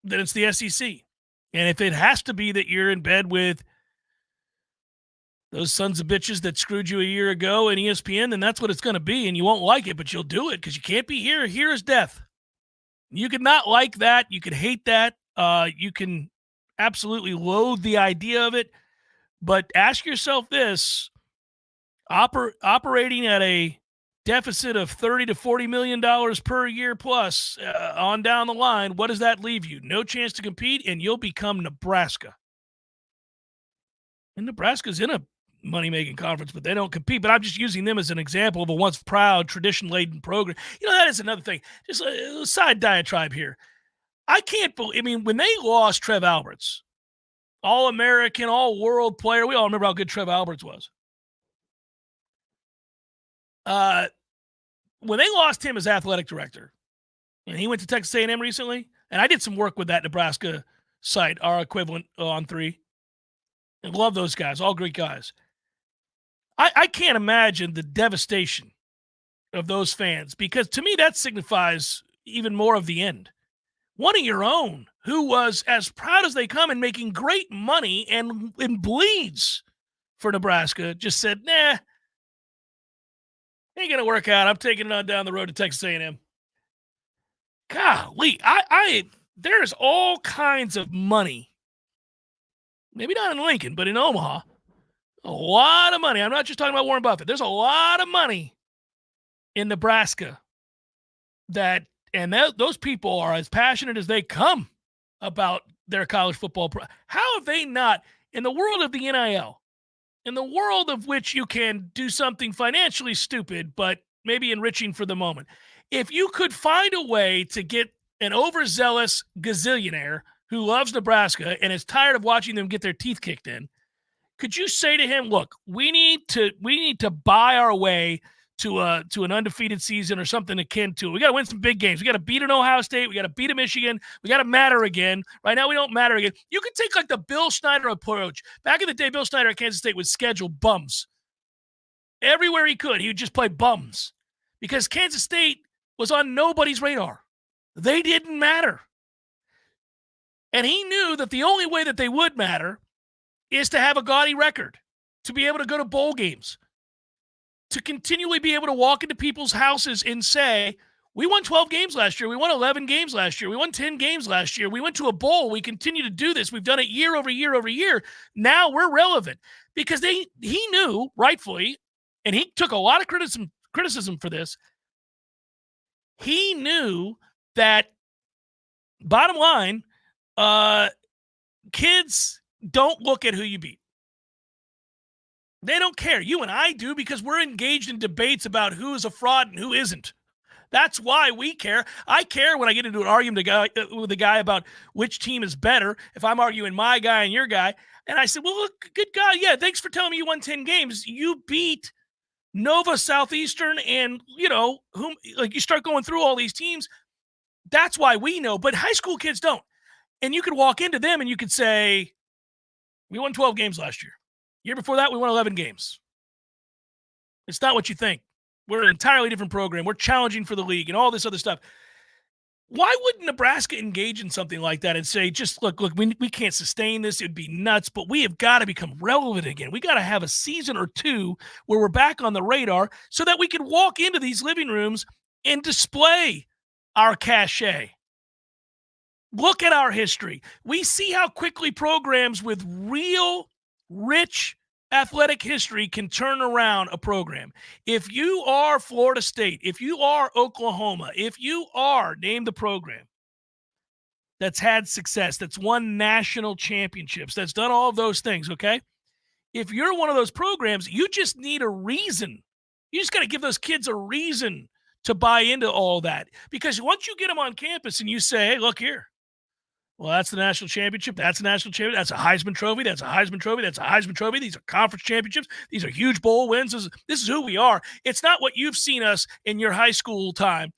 then it's the SEC. And if it has to be that you're in bed with those sons of bitches that screwed you a year ago in ESPN, then that's what it's going to be. And you won't like it, but you'll do it because you can't be here. Here is death. You could not like that. You could hate that. You can absolutely loathe the idea of it. But ask yourself this, operating at a deficit of $30 to $40 million per year plus on down the line, what does that leave you? No chance to compete, and you'll become Nebraska. And Nebraska's in a money-making conference, but they don't compete. But I'm just using them as an example of a once proud, tradition-laden program. That is another thing. Just a side diatribe here. I can't believe, when they lost Trev Alberts, All-American, All-World player, we all remember how good Trev Alberts was. When they lost him as athletic director, and he went to Texas A&M recently, and I did some work with that Nebraska site, our equivalent on 3, and love those guys, all great guys. I can't imagine the devastation of those fans, because to me that signifies even more of the end. One of your own who was as proud as they come and making great money and bleeds for Nebraska just said, nah, ain't going to work out. I'm taking it on down the road to Texas A&M. Golly, there's all kinds of money. Maybe not in Lincoln, but in Omaha. A lot of money. I'm not just talking about Warren Buffett. There's a lot of money in Nebraska those people are as passionate as they come about their college football. How have they not, in the world of the NIL, in the world of which you can do something financially stupid, but maybe enriching for the moment, if you could find a way to get an overzealous gazillionaire who loves Nebraska and is tired of watching them get their teeth kicked in, could you say to him, look, we need to buy our way to an undefeated season or something akin to it. We got to win some big games. We got to beat an Ohio State. We got to beat a Michigan. We got to matter again. Right now, we don't matter again. You could take like the Bill Schneider approach. Back in the day, Bill Schneider at Kansas State would schedule bums. Everywhere he could, he would just play bums because Kansas State was on nobody's radar. They didn't matter. And he knew that the only way that they would matter is to have a gaudy record, to be able to go to bowl games, to continually be able to walk into people's houses and say, we won 12 games last year. We won 11 games last year. We won 10 games last year. We went to a bowl. We continue to do this. We've done it year over year over year. Now we're relevant because he knew, rightfully, and he took a lot of criticism for this. He knew that, bottom line, kids don't look at who you beat. They don't care. You and I do because we're engaged in debates about who is a fraud and who isn't. That's why we care. I care when I get into an argument with a guy about which team is better, if I'm arguing my guy and your guy. And I said, well, look, good guy. Yeah, thanks for telling me you won 10 games. You beat Nova Southeastern and, you start going through all these teams. That's why we know. But high school kids don't. And you could walk into them and you could say, we won 12 games last year. Year before that, we won 11 games. It's not what you think. We're an entirely different program. We're challenging for the league and all this other stuff. Why wouldn't Nebraska engage in something like that and say, just look, we can't sustain this. It'd be nuts, but we have got to become relevant again. We got to have a season or two where we're back on the radar so that we can walk into these living rooms and display our cachet. Look at our history. We see how quickly programs with real, rich athletic history can turn around a program. If you are Florida State, if you are Oklahoma, if you are, name the program that's had success, that's won national championships, that's done all of those things, okay? If you're one of those programs, you just need a reason. You just got to give those kids a reason to buy into all that. Because once you get them on campus and you say, hey, look here, well, that's the national championship. That's a national championship. That's a Heisman Trophy. That's a Heisman Trophy. That's a Heisman Trophy. These are conference championships. These are huge bowl wins. This is who we are. It's not what you've seen us in your high school time.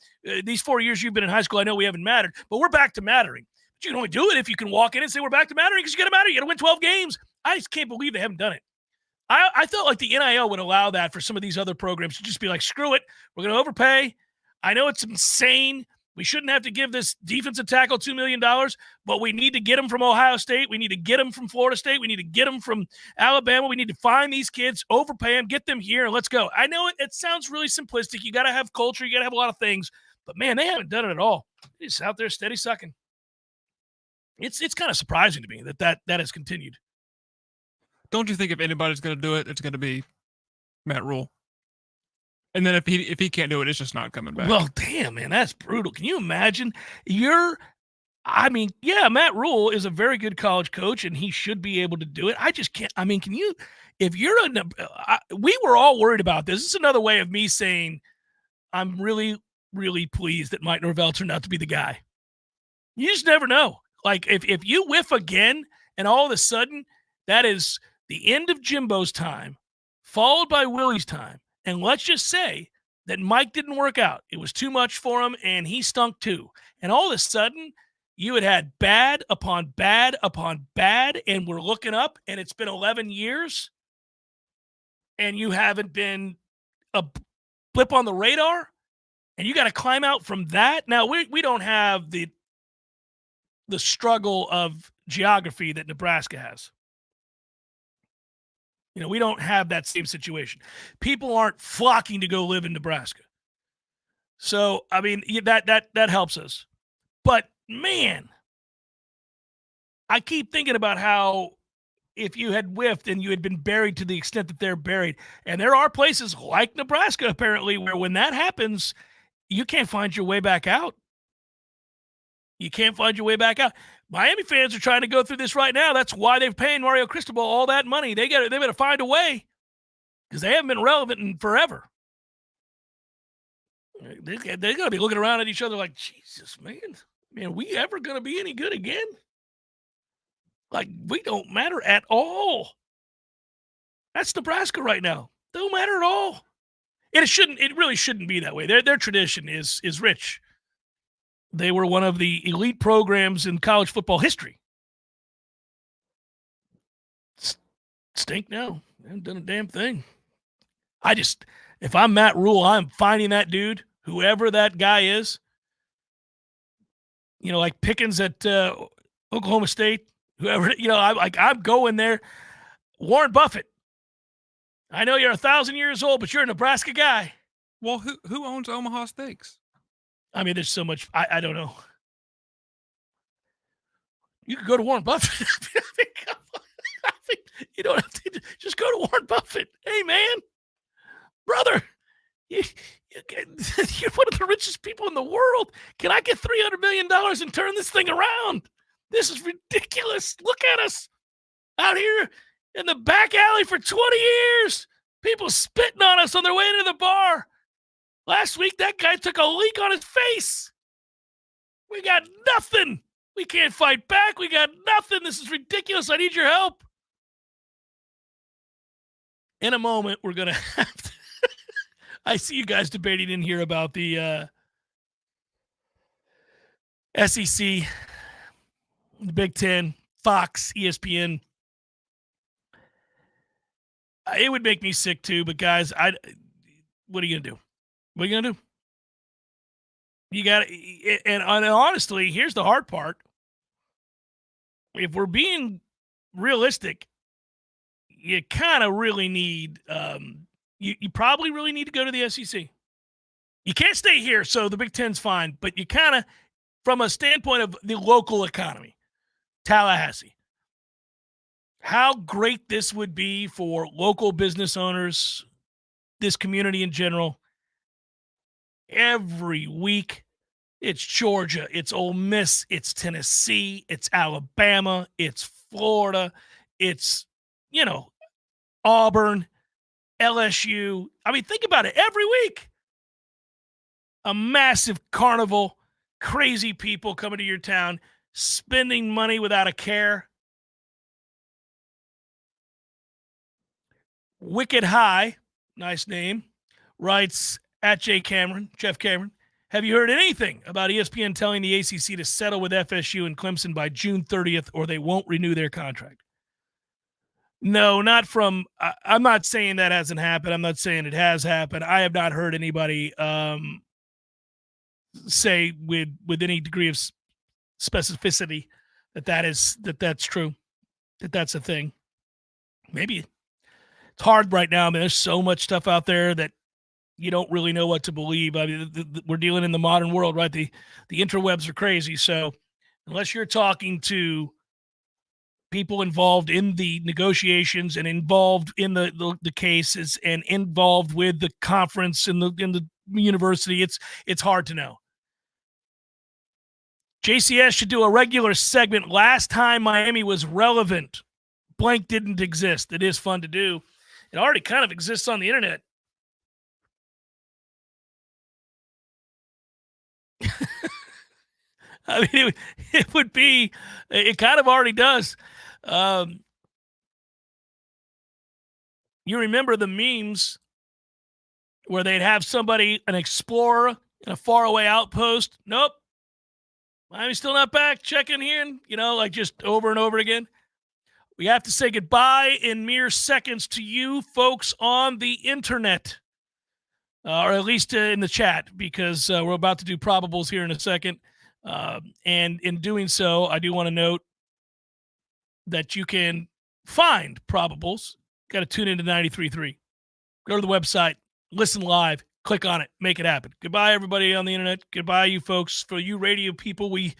These 4 years you've been in high school, I know we haven't mattered, but we're back to mattering. But you can only do it if you can walk in and say we're back to mattering because you got to matter. You got to win 12 games. I just can't believe they haven't done it. I felt like the NIL would allow that for some of these other programs to just be like, screw it, we're going to overpay. I know it's insane. We shouldn't have to give this defensive tackle $2 million, but we need to get him from Ohio State. We need to get him from Florida State. We need to get him from Alabama. We need to find these kids, overpay them, get them here, and let's go. I know it sounds really simplistic. You got to have culture. You got to have a lot of things. But, man, they haven't done it at all. They're just out there steady sucking. It's kind of surprising to me that has continued. Don't you think if anybody's going to do it, it's going to be Matt Rule? And then if he can't do it, it's just not coming back. Well, damn, man, that's brutal. Can you imagine? Matt Rule is a very good college coach, and he should be able to do it. I just can't. I mean, can you? If you're we were all worried about this. This is another way of me saying I'm really, really pleased that Mike Norvell turned out to be the guy. You just never know. Like if you whiff again, and all of a sudden that is the end of Jimbo's time, followed by Willie's time. And let's just say that Mike didn't work out. It was too much for him, and he stunk too. And all of a sudden, you had bad upon bad upon bad, and we're looking up, and it's been 11 years, and you haven't been a blip on the radar, and you got to climb out from that. Now, we don't have the struggle of geography that Nebraska has. You know, we don't have that same situation. People aren't flocking to go live in Nebraska. So, I mean, that helps us. But, man, I keep thinking about how if you had whiffed and you had been buried to the extent that they're buried, and there are places like Nebraska, apparently, where when that happens, you can't find your way back out. You can't find your way back out. Miami fans are trying to go through this right now. That's why they're paying Mario Cristobal all that money. They better find a way because they haven't been relevant in forever. They're going to be looking around at each other like, Jesus, man, are we ever going to be any good again? Like, we don't matter at all. That's Nebraska right now. Don't matter at all. And it really shouldn't be that way. Their tradition is rich. They were one of the elite programs in college football history. Stink now. They haven't done a damn thing. If I'm Matt Rule, I'm finding that dude, whoever that guy is. You know, like Pickens at Oklahoma State, whoever, you know, I'm going there. Warren Buffett. I know you're 1,000 years old, but you're a Nebraska guy. Well, who owns Omaha Steaks? I mean, there's so much. I don't know. You could go to Warren Buffett. I mean, you don't have to just go to Warren Buffett. Hey, man, brother, you're one of the richest people in the world. Can I get $300 million and turn this thing around? This is ridiculous. Look at us out here in the back alley for 20 years. People spitting on us on their way into the bar. Last week, that guy took a leak on his face. We got nothing. We can't fight back. We got nothing. This is ridiculous. I need your help. In a moment, we're going to have to. I see you guys debating in here about the SEC, the Big Ten, Fox, ESPN. It would make me sick too, but guys, what are you going to do? What are you going to do? You got to, and honestly, here's the hard part. If we're being realistic, you kind of really need, you probably really need to go to the SEC. You can't stay here, so the Big Ten's fine, but you kind of, from a standpoint of the local economy, Tallahassee, how great this would be for local business owners, this community in general. Every week, it's Georgia, it's Ole Miss, it's Tennessee, it's Alabama, it's Florida, it's, Auburn, LSU. I mean, think about it. Every week, a massive carnival, crazy people coming to your town, spending money without a care. Wicked High, nice name, writes at Jeff Cameron, have you heard anything about ESPN telling the ACC to settle with FSU and Clemson by June 30th or they won't renew their contract? No, not from. I'm not saying that hasn't happened. I'm not saying it has happened. I have not heard anybody say with any degree of specificity that's true, that's a thing. Maybe it's hard right now. I mean, there's so much stuff out there that you don't really know what to believe. I mean, we're dealing in the modern world, right? The interwebs are crazy. So unless you're talking to people involved in the negotiations and involved in the cases and involved with the conference and the university, it's hard to know. JCS should do a regular segment. Last time Miami was relevant, blank didn't exist. It is fun to do. It already kind of exists on the internet. I mean, it would be, it kind of already does. You remember the memes where they'd have somebody, an explorer in a faraway outpost. Nope. Miami's still not back. Check in here. And, like just over and over again. We have to say goodbye in mere seconds to you folks on the internet. Or at least in the chat, because we're about to do probables here in a second. And in doing so, I do want to note that you can find probables. Got to tune into 93.3. Go to the website, listen live, click on it, make it happen. Goodbye, everybody on the internet. Goodbye, you folks. For you radio people, we